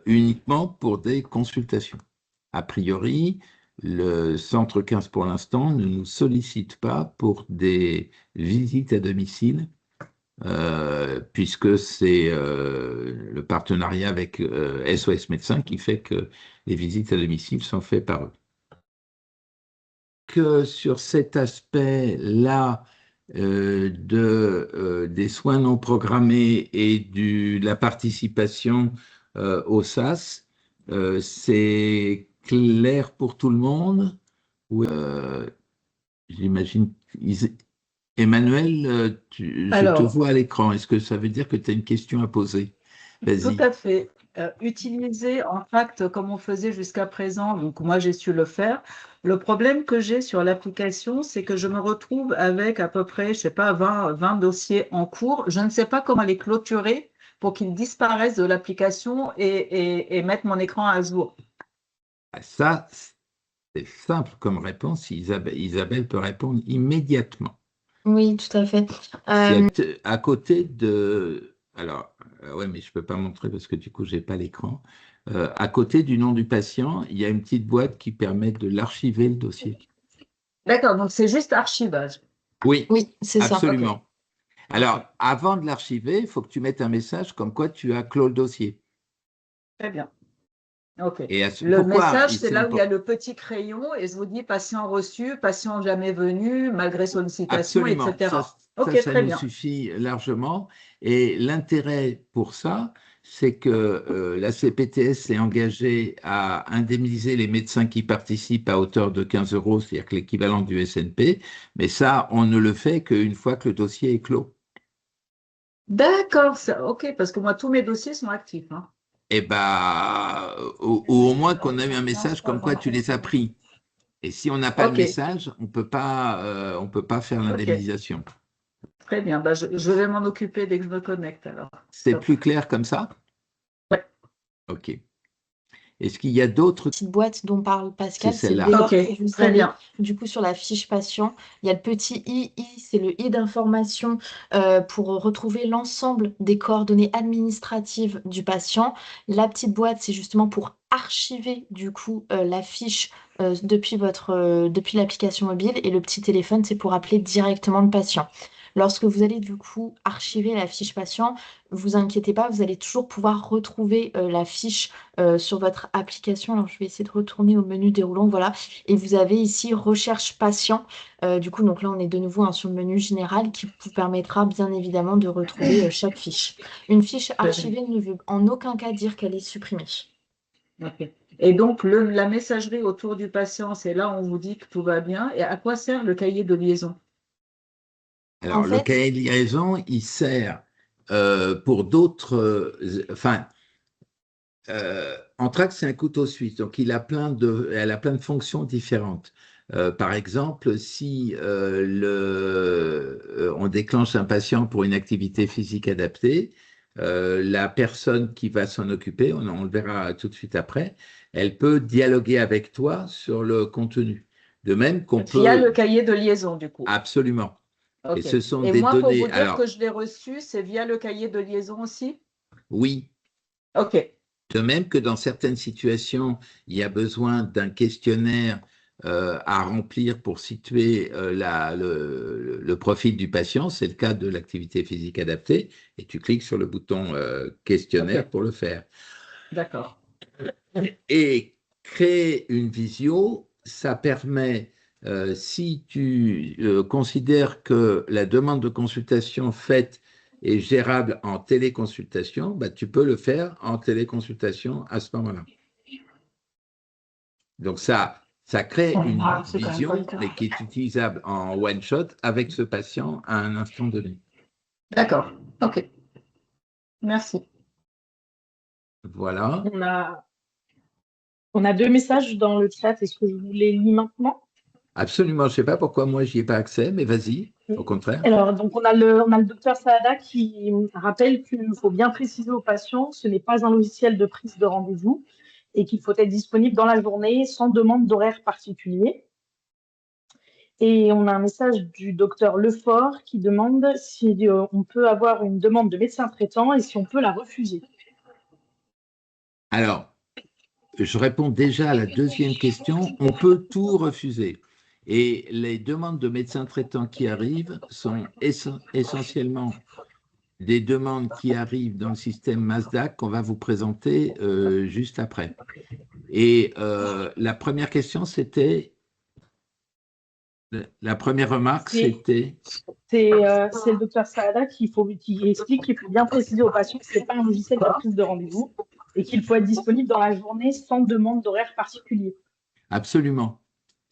A: uniquement pour des consultations. A priori, le Centre 15 pour l'instant ne nous sollicite pas pour des visites à domicile puisque c'est le partenariat avec SOS Médecins qui fait que les visites à domicile sont faites par eux. Que sur cet aspect-là des soins non programmés et de la participation au SAS, c'est clair pour tout le monde? Ou, j'imagine. Emmanuel, je te
C: Alors,
A: vois à l'écran. Est-ce que ça veut dire que tu as une question à poser?
C: tout
A: Vas-y.
C: à fait. Utiliser en fact comme on faisait jusqu'à présent, donc moi j'ai su le faire. Le problème que j'ai sur l'application, c'est que je me retrouve avec à peu près, je sais pas, 20 dossiers en cours. Je ne sais pas comment les clôturer pour qu'ils disparaissent de l'application et mettre mon écran à jour.
A: Ça, c'est simple comme réponse. Isabelle peut répondre immédiatement.
B: Oui, tout à fait.
A: C'est
B: Euh,
A: à côté de. Alors, ouais, mais je ne peux pas montrer parce que du coup, je n'ai pas l'écran. À côté du nom du patient, il y a une petite boîte qui permet de l'archiver le dossier.
C: D'accord, donc c'est juste archivage.
A: Oui,
B: oui, c'est ça.
C: OK,
A: absolument. Alors,
C: OK,
A: avant de l'archiver, il faut que tu mettes un message comme quoi tu as clos le dossier.
C: très bien. OK.
A: Et
C: Le
A: pourquoi
C: message, c'est
A: c'est
C: là où il y a
A: important?
C: le petit crayon et je vous dis patient reçu, patient jamais venu, malgré sollicitation,
A: Absolument,
C: etc. OK,
A: ça
C: très
A: nous
C: bien.
A: suffit largement. Et l'intérêt pour ça, c'est que la CPTS s'est engagée à indemniser les médecins qui participent à hauteur de 15 euros, c'est-à-dire que l'équivalent du SNP. Mais ça, on ne le fait qu'une fois que le dossier est clos.
C: D'accord, OK, parce que moi, tous mes dossiers sont actifs, hein.
A: Et ben, ou au moins qu'on a eu un message comme quoi tu les as pris. Et si on n'a pas le
C: OK,
A: message, on peut pas faire
C: OK,
A: l'indemnisation.
C: très bien. Bah, je vais m'en occuper dès que je me connecte alors.
A: C'est
C: Top.
A: plus clair comme ça?
C: Ouais.
A: OK. Est-ce qu'il y a d'autres?
B: Petite boîte dont parle
A: C'est
B: Pascal, c'est dès
A: celle-là.
C: OK,
B: lors que vous
C: très
B: allez
C: bien.
B: du coup sur la fiche patient, il y a le petit II, c'est le I d'information pour retrouver l'ensemble des coordonnées administratives du patient. La petite boîte, c'est justement pour archiver du coup la fiche depuis l'application mobile et le petit téléphone, c'est pour appeler directement le patient. Lorsque vous allez du coup archiver la fiche patient, vous inquiétez pas, vous allez toujours pouvoir retrouver la fiche sur votre application. Alors, je vais essayer de retourner au menu déroulant, voilà. Et vous avez ici recherche patient. Du coup, donc là, on est de nouveau hein, sur le menu général qui vous permettra bien évidemment de retrouver chaque fiche. Une fiche
C: Très bien.
B: archivée ne veut en aucun cas dire qu'elle est supprimée.
C: OK. Et donc, la messagerie autour du patient, c'est là où on vous dit que tout va bien. Et à quoi sert le cahier de liaison?
B: En
A: Alors, le
B: fait,
A: cahier de liaison, il sert pour d'autres. Enfin, Anthrax, c'est un couteau suisse, donc elle a plein de fonctions différentes. Par exemple, si on déclenche un patient pour une activité physique adaptée, la personne qui va s'en occuper, on le verra tout de suite après, elle peut dialoguer avec toi sur le contenu. De même qu'on
C: Via le
A: peut
C: cahier de liaison, du coup.
A: absolument.
C: Ok.
A: Et ce sont
C: Et
A: des
C: moi, pour
A: données.
C: vous dire
A: Alors,
C: que je l'ai reçu, c'est via le cahier de liaison aussi?
A: oui,
C: Ok.
A: de même que dans certaines situations, il y a besoin d'un questionnaire à remplir pour situer le profil du patient, c'est le cas de l'activité physique adaptée, et tu cliques sur le bouton questionnaire
C: Ok.
A: pour le faire.
C: D'accord.
A: Et créer une visio, ça permet, si tu considères que la demande de consultation faite est gérable en téléconsultation, bah, tu peux le faire en téléconsultation à ce moment-là. Donc ça crée une
C: Ah, c'est quand même pas le
A: vision,
C: cas.
A: mais qui est utilisable en one shot avec ce patient à un instant donné.
C: D'accord. Ok. Merci.
A: Voilà.
D: On a, on a deux messages dans le chat. Est-ce que je vous les lis maintenant?
A: Absolument. Je ne sais pas pourquoi moi, j'y ai pas accès, mais vas-y, au contraire.
D: Alors, donc on a le docteur Saada qui rappelle qu'il faut bien préciser aux patients ce n'est pas un logiciel de prise de rendez-vous et qu'il faut être disponible dans la journée sans demande d'horaire particulier. Et on a un message du docteur Lefort qui demande si on peut avoir une demande de médecin traitant et si on peut la refuser.
A: Alors, je réponds déjà à la deuxième question. On peut tout refuser. Et les demandes de médecins traitants qui arrivent sont essentiellement des demandes qui arrivent dans le système MASDAC qu'on va vous présenter juste après. Et la première question, c'était, la première remarque, c'était…
D: C'est le docteur Saada qui explique qu'il faut bien préciser aux patients que ce n'est pas un logiciel de prise de rendez-vous et qu'il faut être disponible dans la journée sans demande d'horaire particulier.
A: Absolument.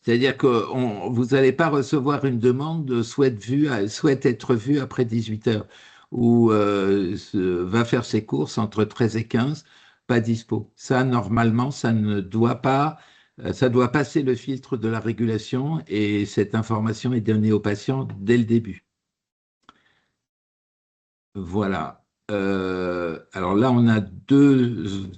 A: C'est-à-dire que vous n'allez pas recevoir une demande de souhaite être vu après 18 heures ou va faire ses courses entre 13 et 15, pas dispo. Ça, normalement, ça ne doit pas, ça doit passer le filtre de la régulation et cette information est donnée aux patients dès le début. Voilà. Alors là, on a deux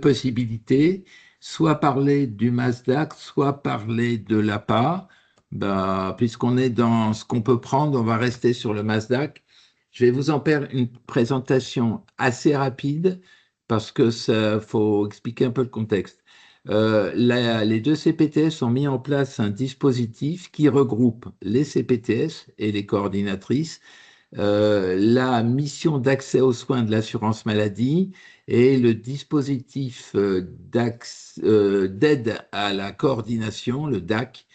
A: possibilités, soit parler du MASDAC, soit parler de l'APA. Ben, puisqu'on est dans ce qu'on peut prendre, on va rester sur le MASDAC. Je vais vous en faire une présentation assez rapide parce que ça faut expliquer un peu le contexte. Les deux CPTS ont mis en place un dispositif qui regroupe les CPTS et les coordinatrices, la mission d'accès aux soins de l'assurance maladie et le dispositif d'aide à la coordination, le DAC,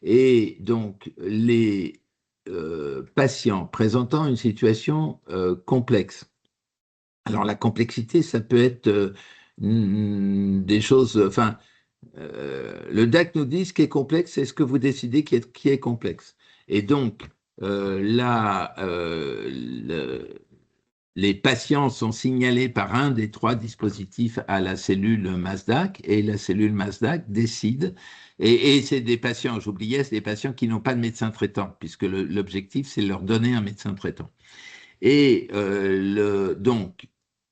A: et donc les patients présentant une situation complexe. Alors la complexité, ça peut être des choses, enfin, le DAC nous dit ce qui est complexe, c'est ce que vous décidez qui est complexe. Et donc, là, les patients sont signalés par un des trois dispositifs à la cellule MASDAC et la cellule MASDAC décide. Et c'est des patients, j'oubliais, c'est des patients qui n'ont pas de médecin traitant, puisque l'objectif, c'est de leur donner un médecin traitant. Et donc,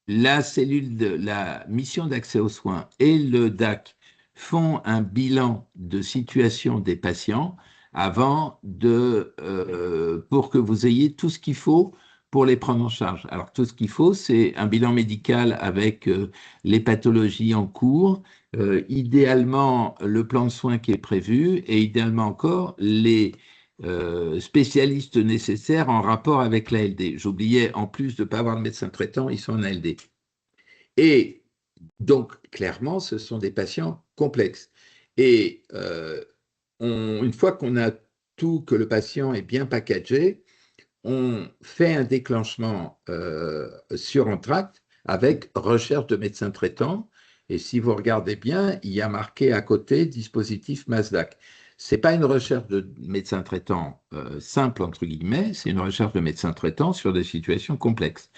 A: la mission d'accès aux soins et le DAC font un bilan de situation des patients pour que vous ayez tout ce qu'il faut pour les prendre en charge. Alors, tout ce qu'il faut, c'est un bilan médical avec les pathologies en cours, idéalement le plan de soins qui est prévu et idéalement encore les spécialistes nécessaires en rapport avec l'ALD. J'oubliais, en plus de ne pas avoir de médecin traitant, ils sont en ALD. Et donc, clairement, ce sont des patients complexes. Et une fois qu'on a tout, que le patient est bien packagé, on fait un déclenchement sur Entracte avec recherche de médecin traitant. Et si vous regardez bien, il y a marqué à côté dispositif MASDAC. Ce n'est pas une recherche de médecin traitant simple, entre guillemets, c'est une recherche de médecin traitant sur des situations complexes.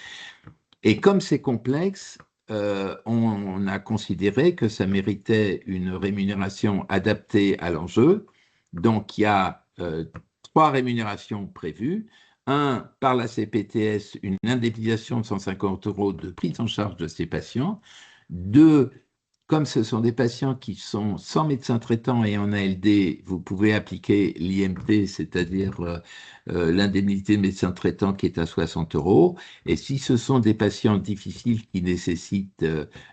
A: Et comme c'est complexe, on a considéré que ça méritait une rémunération adaptée à l'enjeu. Donc, il y a trois rémunérations prévues. Un, par la CPTS, une indemnisation de 150 € de prise en charge de ces patients. Deux, comme ce sont des patients qui sont sans médecin traitant et en ALD, vous pouvez appliquer l'IMT, c'est-à-dire l'indemnité de médecin traitant qui est à 60 €. Et si ce sont des patients difficiles qui nécessitent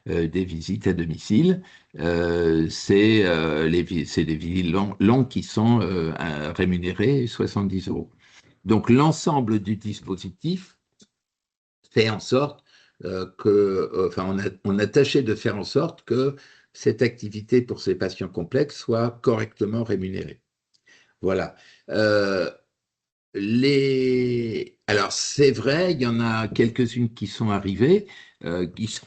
A: des visites à domicile, c'est des visites longues qui sont rémunérées 70 €. Donc l'ensemble du dispositif fait en sorte on a tâché de faire en sorte que cette activité pour ces patients complexes soit correctement rémunérée. Voilà. Alors, c'est vrai, il y en a quelques-unes qui sont arrivées, qui sont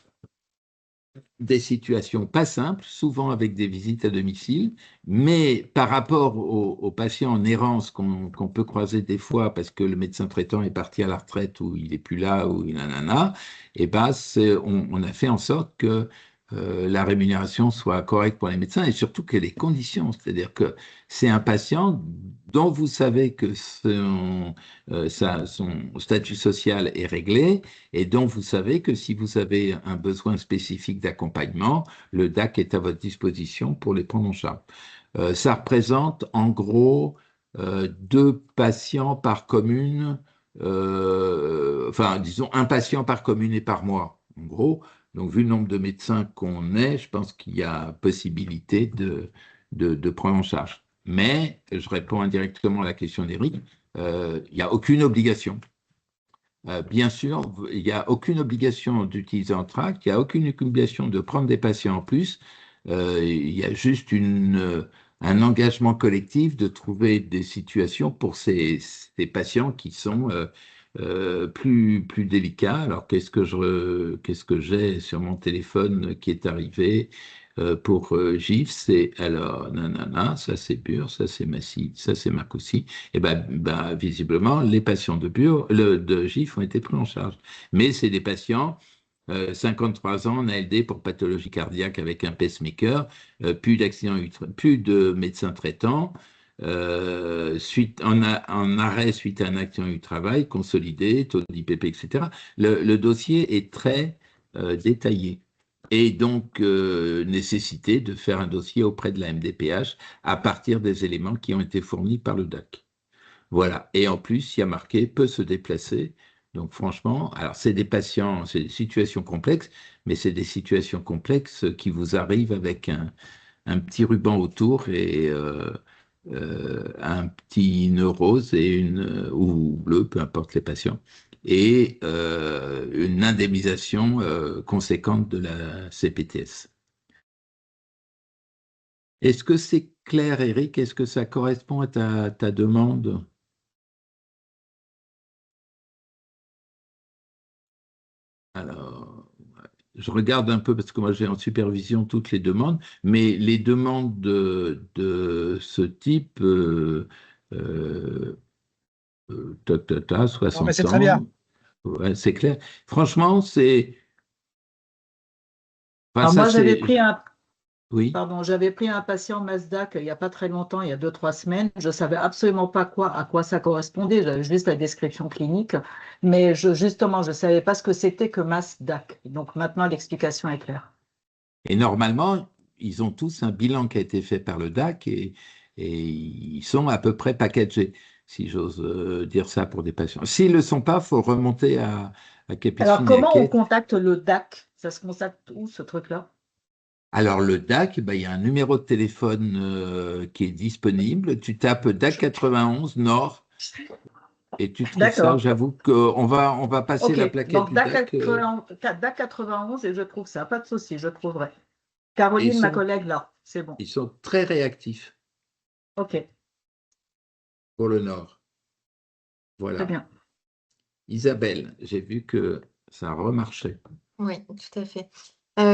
A: des situations pas simples, souvent avec des visites à domicile, mais par rapport aux patients en errance qu'on peut croiser des fois parce que le médecin traitant est parti à la retraite ou il n'est plus là ou nanana, et ben on a fait en sorte que la rémunération soit correcte pour les médecins et surtout qu'il y ait des conditions, c'est-à-dire que c'est un patient dont vous savez que son statut social est réglé et dont vous savez que si vous avez un besoin spécifique d'accompagnement, le DAC est à votre disposition pour les prendre en charge. Ça représente en gros 2 patients par commune, disons un patient par commune et par mois, en gros. Donc, vu le nombre de médecins qu'on est, je pense qu'il y a possibilité de prendre en charge. Mais, je réponds indirectement à la question d'Éric, il n'y a aucune obligation. Bien sûr, il n'y a aucune obligation d'utiliser un tract, il n'y a aucune obligation de prendre des patients en plus. Il y a juste un engagement collectif de trouver des situations pour ces patients qui sont plus délicats. Alors, qu'est-ce que j'ai sur mon téléphone qui est arrivé pour GIF? C'est alors, nanana, ça c'est Bure, ça c'est Massy, ça c'est Marcoussi. Et visiblement, les patients de GIF ont été pris en charge. Mais c'est des patients 53 ans en ALD pour pathologie cardiaque avec un pacemaker, plus de médecin traitant, en arrêt suite à un accident du travail, consolidé, taux d'IPP, etc. Le dossier est très détaillé et donc nécessité de faire un dossier auprès de la MDPH à partir des éléments qui ont été fournis par le DAC. Voilà. Et en plus, il y a marqué peut se déplacer. Donc franchement, alors c'est des patients, c'est des situations complexes, mais c'est des situations complexes qui vous arrivent avec un petit ruban autour et un petit nœud rose ou bleu, peu importe les patients, et une indemnisation conséquente de la CPTS. Est-ce que c'est clair, Eric? Est-ce que ça correspond à ta demande? Alors, je regarde un peu parce que moi j'ai en supervision toutes les demandes, mais les demandes de ce type,
E: Non, mais
A: 60
E: c'est très bien.
A: ans, ouais, c'est clair. Franchement, c'est. Enfin,
C: Alors
A: ça,
C: moi,
A: c'est. Oui.
C: j'avais pris un patient Nasdaq il n'y a pas très longtemps, il y a 2, 3 semaines. Je ne savais absolument pas à quoi ça correspondait, j'avais juste la description clinique, mais justement, je ne savais pas ce que c'était que Nasdaq. Donc maintenant, l'explication est claire.
A: Et normalement, ils ont tous un bilan qui a été fait par le DAC et ils sont à peu près packagés, si j'ose dire ça pour des patients. S'ils ne le sont pas, il faut remonter à
C: Alors,
A: Capucine et à
C: comment on
A: Kate.
C: contacte le DAC? Ça se contacte où, ce truc-là?
A: Alors, le DAC, il y a un numéro de téléphone qui est disponible. Tu tapes DAC 91 Nord et tu trouves ça.
C: D'accord.
A: J'avoue qu'on va passer
C: OK.
A: la plaquette
C: Donc,
A: du DAC.
C: DAC 91 et je trouve ça. Pas de souci, je trouverai. Caroline, ma collègue, là. C'est bon.
A: Ils sont très réactifs
C: OK.
A: pour le Nord.
C: Très
A: Voilà.
C: bien.
A: Isabelle, j'ai vu que ça remarchait.
B: Oui, tout à fait.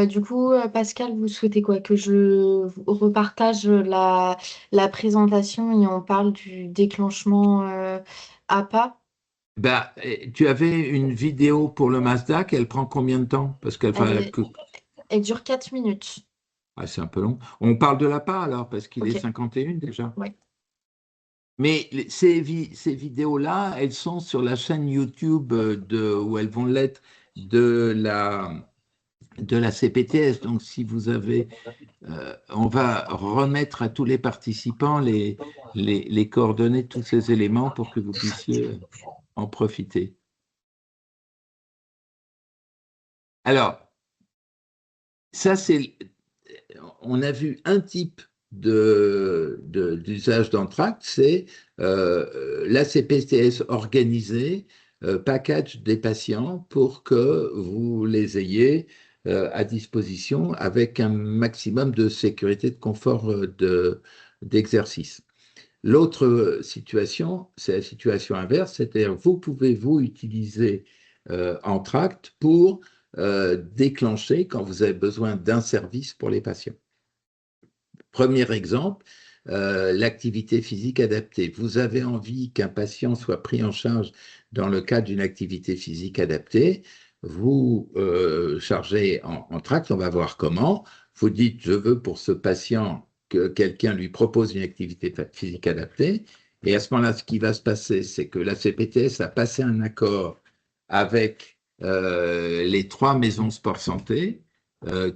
B: Du coup, Pascal, vous souhaitez quoi? Que je vous repartage la présentation et on parle du déclenchement APA?
A: Tu avais une vidéo pour le Mazda, elle prend combien de temps? Parce qu'elle
B: Elle, elle dure 4 minutes.
A: c'est un peu long. On parle de l'APA alors, parce qu'il est
B: Ok.
A: 51 déjà.
B: Oui.
A: Mais ces vidéos-là, elles sont sur la chaîne YouTube où elles vont l'être de de la CPTS. Donc, si vous avez, on va remettre à tous les participants les coordonnées de tous ces éléments pour que vous puissiez en profiter. Alors, ça, on a vu un type d'usage d'Entracte, c'est la CPTS organisée, package des patients pour que vous les ayez à disposition avec un maximum de sécurité, de confort d'exercice. L'autre situation, c'est la situation inverse, c'est-à-dire vous pouvez vous utiliser Entracte pour déclencher quand vous avez besoin d'un service pour les patients. Premier exemple, l'activité physique adaptée. Vous avez envie qu'un patient soit pris en charge dans le cadre d'une activité physique adaptée. Vous chargez Entracte, on va voir comment. Vous dites, je veux pour ce patient que quelqu'un lui propose une activité physique adaptée. Et à ce moment-là, ce qui va se passer, c'est que la CPTS a passé un accord avec les 3 maisons sport santé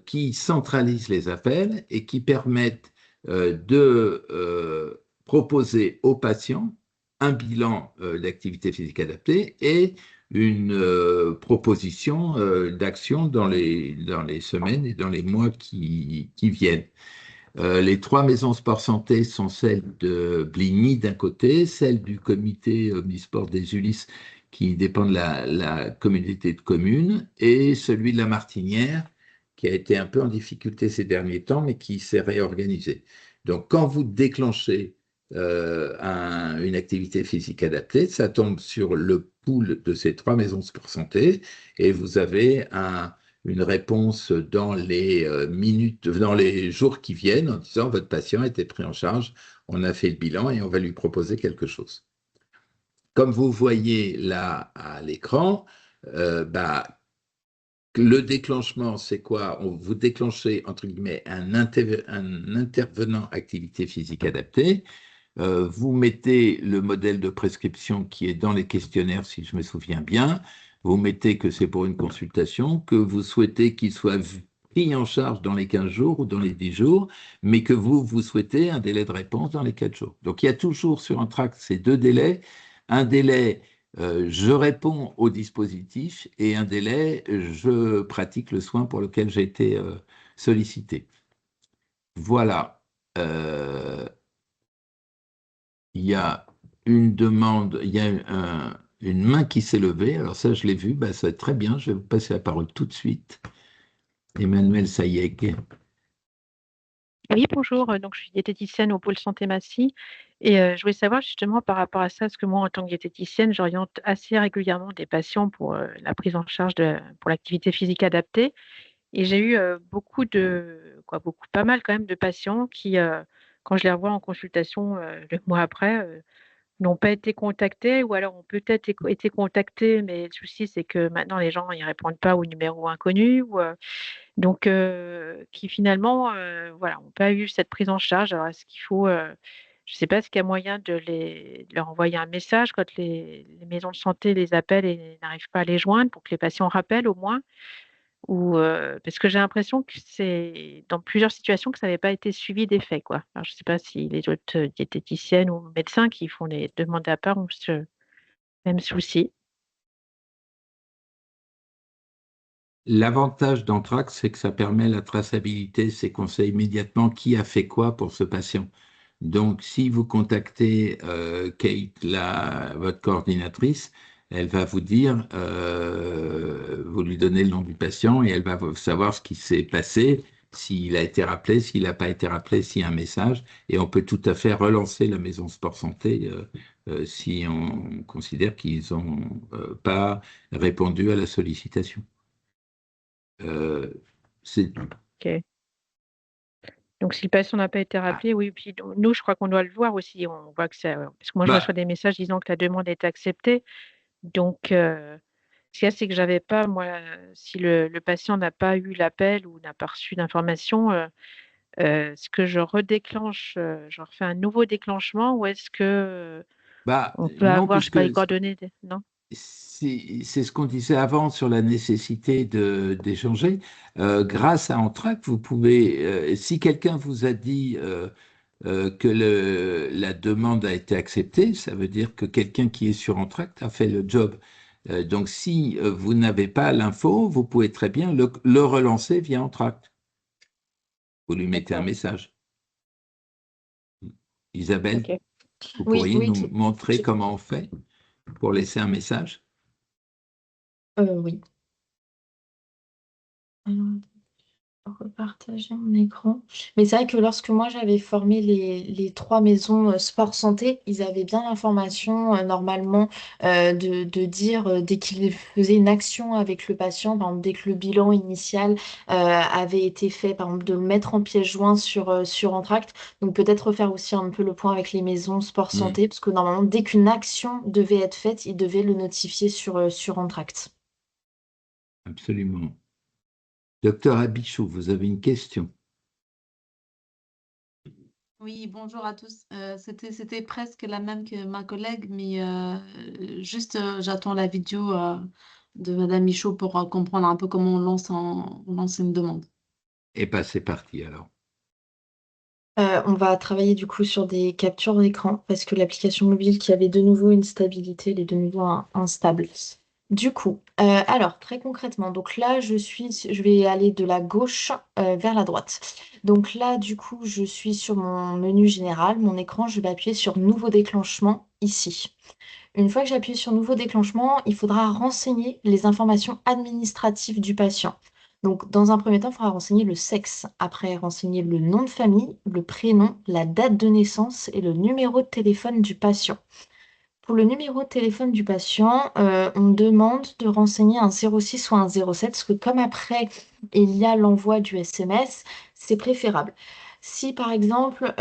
A: qui centralisent les appels et qui permettent de proposer aux patients un bilan d'activité physique adaptée et une proposition d'action dans les semaines et dans les mois qui viennent. Les 3 maisons sport santé sont celles de Bligny d'un côté, celle du comité omnisport des Ulysses qui dépend de la communauté de communes et celui de la Martinière qui a été un peu en difficulté ces derniers temps mais qui s'est réorganisé. Donc quand vous déclenchez une activité physique adaptée, ça tombe sur le pool de ces 3 maisons sport santé et vous avez une réponse dans les dans les jours qui viennent en disant votre patient a été pris en charge, on a fait le bilan et on va lui proposer quelque chose. Comme vous voyez là à l'écran, le déclenchement, c'est quoi? Vous déclenchez, entre guillemets, un intervenant activité physique adaptée. Vous mettez le modèle de prescription qui est dans les questionnaires, si je me souviens bien. Vous mettez que c'est pour une consultation, que vous souhaitez qu'il soit pris en charge dans les 15 jours ou dans les 10 jours, mais que vous souhaitez un délai de réponse dans les 4 jours. Donc, il y a toujours sur Entracte ces 2 délais. Un délai, je réponds au dispositif, et un délai, je pratique le soin pour lequel j'ai été sollicité. Voilà. Il y a une demande, il y a une main qui s'est levée. Alors ça, je l'ai vu, ça va être très bien. Je vais vous passer la parole tout de suite. Emmanuel Sayeg.
F: Oui, bonjour. Donc, je suis diététicienne au pôle santé Massy et je voulais savoir justement par rapport à ça, parce que moi, en tant que diététicienne, j'oriente assez régulièrement des patients pour la prise en charge pour l'activité physique adaptée. Et j'ai eu pas mal quand même de patients qui, quand je les revois en consultation le mois après, n'ont pas été contactés ou alors ont peut-être été contactés, mais le souci, c'est que maintenant, les gens, ils répondent pas au numéro inconnu donc qui finalement, voilà, n'ont pas eu cette prise en charge. Alors est-ce qu'il faut, je ne sais pas, est-ce qu'il y a moyen de leur envoyer un message quand les maisons de santé les appellent et n'arrivent pas à les joindre pour que les patients rappellent au moins? Ou parce que j'ai l'impression que c'est dans plusieurs situations que ça n'avait pas été suivi d'effet, quoi. Alors je ne sais pas si les autres diététiciennes ou médecins qui font les demandes à part ont ce même souci.
A: L'avantage d'Entracte, c'est que ça permet la traçabilité, c'est qu'on sait immédiatement qui a fait quoi pour ce patient. Donc, si vous contactez Kate, votre coordinatrice, elle va vous dire, vous lui donnez le nom du patient et elle va savoir ce qui s'est passé, s'il a été rappelé, s'il n'a pas été rappelé, s'il y a un message. Et on peut tout à fait relancer la maison sport santé si on considère qu'ils n'ont pas répondu à la sollicitation. C'est
F: OK. Donc si le patient n'a pas été rappelé, oui, puis nous, je crois qu'on doit le voir aussi. On voit que ça parce que moi, je reçois
A: bah,
F: des messages disant que la demande est acceptée. Donc ce qu'il y a, c'est que j'avais pas moi, si le patient n'a pas eu l'appel ou n'a pas reçu d'information, est-ce que je redéclenche, je refais un nouveau déclenchement ou est-ce que, on peut
A: non,
F: avoir, je sais
A: puisque
F: pas, les coordonnées des non?
A: c'est ce qu'on disait avant sur la nécessité d'échanger. Grâce à Entract, vous pouvez, si quelqu'un vous a dit que la demande a été acceptée, ça veut dire que quelqu'un qui est sur Entract a fait le job. Donc, si vous n'avez pas l'info, vous pouvez très bien le relancer via Entract. Vous lui mettez un
C: D'accord.
A: message. Isabelle,
F: Ok.
A: vous
B: Oui,
A: pourriez
B: oui,
A: nous montrer comment on fait pour laisser un message?
B: oui. Repartager mon écran. Mais c'est vrai que lorsque moi j'avais formé les trois maisons sport santé, ils avaient bien l'information normalement de dire dès qu'ils faisaient une action avec le patient, par exemple dès que le bilan initial avait été fait, par exemple de le mettre en pièce jointe sur Entract. Donc peut-être refaire aussi un peu le point avec les maisons sport
A: Hmm,
B: santé, parce que normalement dès qu'une action devait être faite, ils devaient le notifier sur Entract.
A: absolument. Docteur Abichou, vous avez une question?
G: Oui, bonjour à tous. C'était presque la même que ma collègue, mais juste j'attends la vidéo de Madame Michaud pour comprendre un peu comment on lance une demande.
A: Eh bien, c'est parti alors.
B: On va travailler du coup sur des captures d'écran parce que l'application mobile qui avait de nouveau une stabilité, elle est de nouveau instable. Du coup, alors très concrètement, donc là je vais aller de la gauche vers la droite. Donc là du coup je suis sur mon menu général, mon écran, je vais appuyer sur nouveau déclenchement ici. Une fois que j'ai appuyé sur nouveau déclenchement, il faudra renseigner les informations administratives du patient. Donc, dans un premier temps, il faudra renseigner le sexe, après renseigner le nom de famille, le prénom, la date de naissance et le numéro de téléphone du patient. Pour le numéro de téléphone du patient, on demande de renseigner un 06 ou un 07, parce que comme après, il y a l'envoi du SMS, c'est préférable. Si par exemple,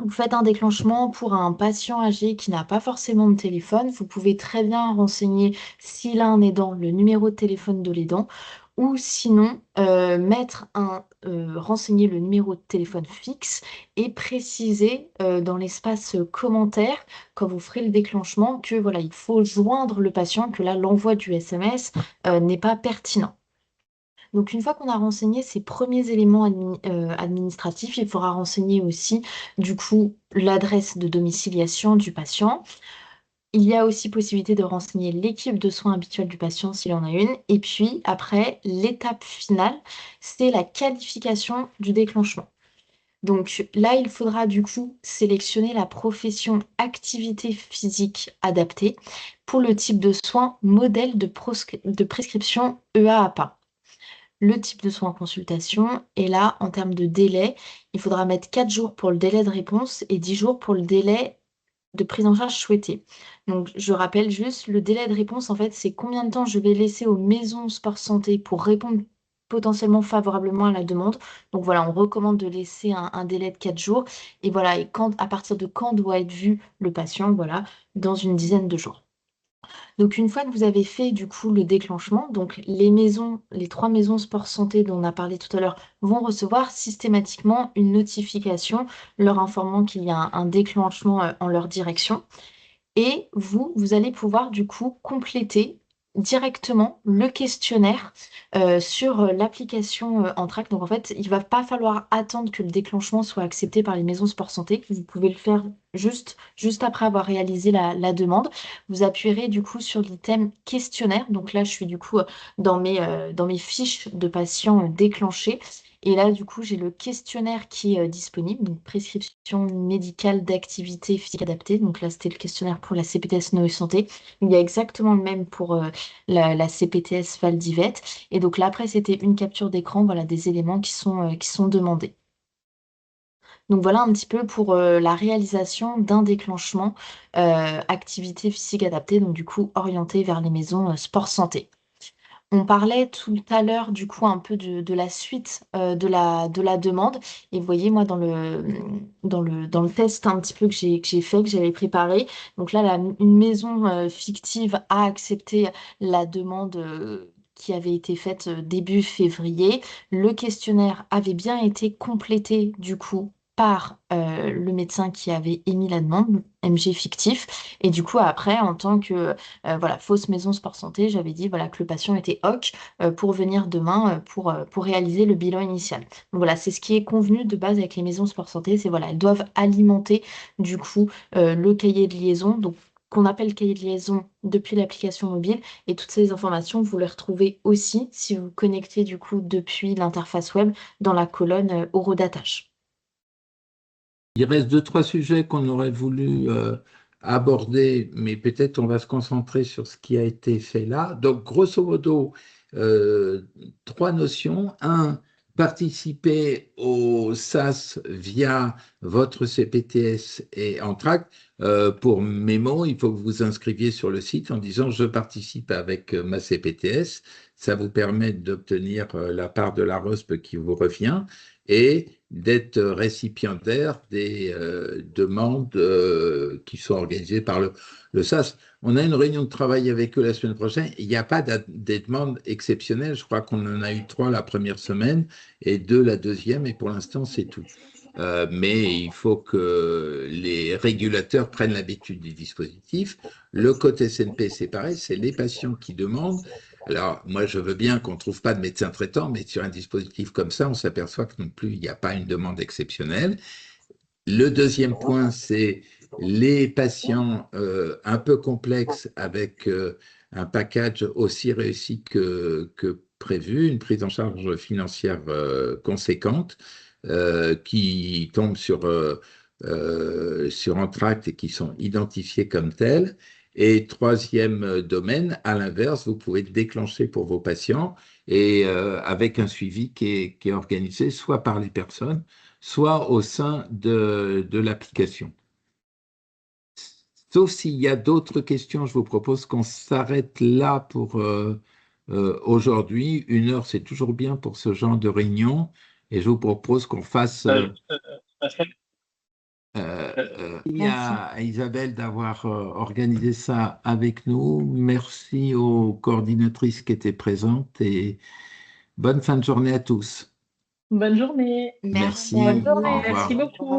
B: vous faites un déclenchement pour un patient âgé qui n'a pas forcément de téléphone, vous pouvez très bien renseigner s'il a un aidant, le numéro de téléphone de l'aidant, ou sinon renseigner le numéro de téléphone fixe et préciser dans l'espace commentaire quand vous ferez le déclenchement que voilà, il faut joindre le patient, que là, l'envoi du SMS n'est pas pertinent. Donc, une fois qu'on a renseigné ces premiers éléments administratifs, il faudra renseigner aussi, du coup, l'adresse de domiciliation du patient. Il y a aussi possibilité de renseigner l'équipe de soins habituelle du patient s'il en a une. Et puis, après, l'étape finale, c'est la qualification du déclenchement. Donc là, il faudra du coup sélectionner la profession activité physique adaptée pour le type de soin modèle de prescription EAAPA. Le type de soin en consultation, et là, en termes de délai, il faudra mettre 4 jours pour le délai de réponse et 10 jours pour le délai de prise en charge souhaitée. Donc, je rappelle juste, le délai de réponse, en fait, c'est combien de temps je vais laisser aux maisons sport santé pour répondre potentiellement favorablement à la demande. Donc voilà, on recommande de laisser un délai de 4 jours. Et voilà, et à partir de quand doit être vu le patient, voilà, dans une dizaine de jours. Donc une fois que vous avez fait du coup le déclenchement, donc les trois maisons sport santé dont on a parlé tout à l'heure vont recevoir systématiquement une notification leur informant qu'il y a un déclenchement en leur direction. Et vous allez pouvoir du coup compléter directement le questionnaire sur l'application Entract. Donc en fait, il ne va pas falloir attendre que le déclenchement soit accepté par les maisons sport santé. Vous pouvez le faire juste après avoir réalisé la demande. Vous appuierez du coup sur l'item questionnaire. Donc là, je suis du coup dans mes fiches de patients déclenchés. Et là, du coup, j'ai le questionnaire qui est disponible, donc prescription médicale d'activité physique adaptée. Donc là, c'était le questionnaire pour la CPTS Noé Santé. Il y a exactement le même pour la CPTS Valdivet. Et donc là, après, c'était une capture d'écran, voilà, des éléments qui sont demandés. Donc voilà un petit peu pour la réalisation d'un déclenchement activité physique adaptée, donc du coup orienté vers les maisons sport santé. On parlait tout à l'heure du coup un peu de la suite de la demande. Et vous voyez, moi, dans le test un petit peu que j'ai fait, que j'avais préparé, donc là, une maison fictive a accepté la demande qui avait été faite début février. Le questionnaire avait bien été complété du coup par le médecin qui avait émis la demande, MG fictif. Et du coup, après, en tant que voilà, fausse maison sport santé, j'avais dit voilà, que le patient était OK pour venir demain pour réaliser le bilan initial. Donc voilà, c'est ce qui est convenu de base avec les maisons sport santé. C'est voilà, elles doivent alimenter du coup le cahier de liaison. Donc, qu'on appelle cahier de liaison depuis l'application mobile. Et toutes ces informations, vous les retrouvez aussi si vous connectez du coup depuis l'interface web dans la colonne horodatage.
A: Il reste 2, 3 sujets qu'on aurait voulu aborder, mais peut-être on va se concentrer sur ce qui a été fait là. Donc, grosso modo, 3 notions. Un, participer au SAS via votre CPTS et Entracte. Pour Mémo, il faut que vous vous inscriviez sur le site en disant « Je participe avec ma CPTS ». Ça vous permet d'obtenir la part de la ROSP qui vous revient et d'être récipiendaire des demandes qui sont organisées par le SAS. On a une réunion de travail avec eux la semaine prochaine. Il n'y a pas des demandes exceptionnelles. Je crois qu'on en a eu 3 la première semaine et 2 la deuxième, et pour l'instant, c'est tout. Mais il faut que les régulateurs prennent l'habitude du dispositif. Le code SNP, c'est pareil, c'est les patients qui demandent. Alors, moi, je veux bien qu'on ne trouve pas de médecin traitant, mais sur un dispositif comme ça, on s'aperçoit que non plus, il n'y a pas une demande exceptionnelle. Le deuxième point, c'est les patients un peu complexes avec un package aussi réussi que prévu, une prise en charge financière conséquente qui tombent sur Entracte et qui sont identifiés comme tels. Et troisième domaine, à l'inverse, vous pouvez déclencher pour vos patients et avec un suivi qui est organisé soit par les personnes, soit au sein de l'application. Sauf s'il y a d'autres questions, je vous propose qu'on s'arrête là pour aujourd'hui. 1 heure, c'est toujours bien pour ce genre de réunion. Et je vous propose qu'on fasse... Merci à Isabelle d'avoir organisé ça avec nous. Merci aux coordinatrices qui étaient présentes et bonne fin de journée à tous.
D: Bonne journée.
B: Merci
A: Merci.
B: à
D: Bonne
B: vous.
D: journée.
A: Au
D: Merci
A: revoir.
D: beaucoup.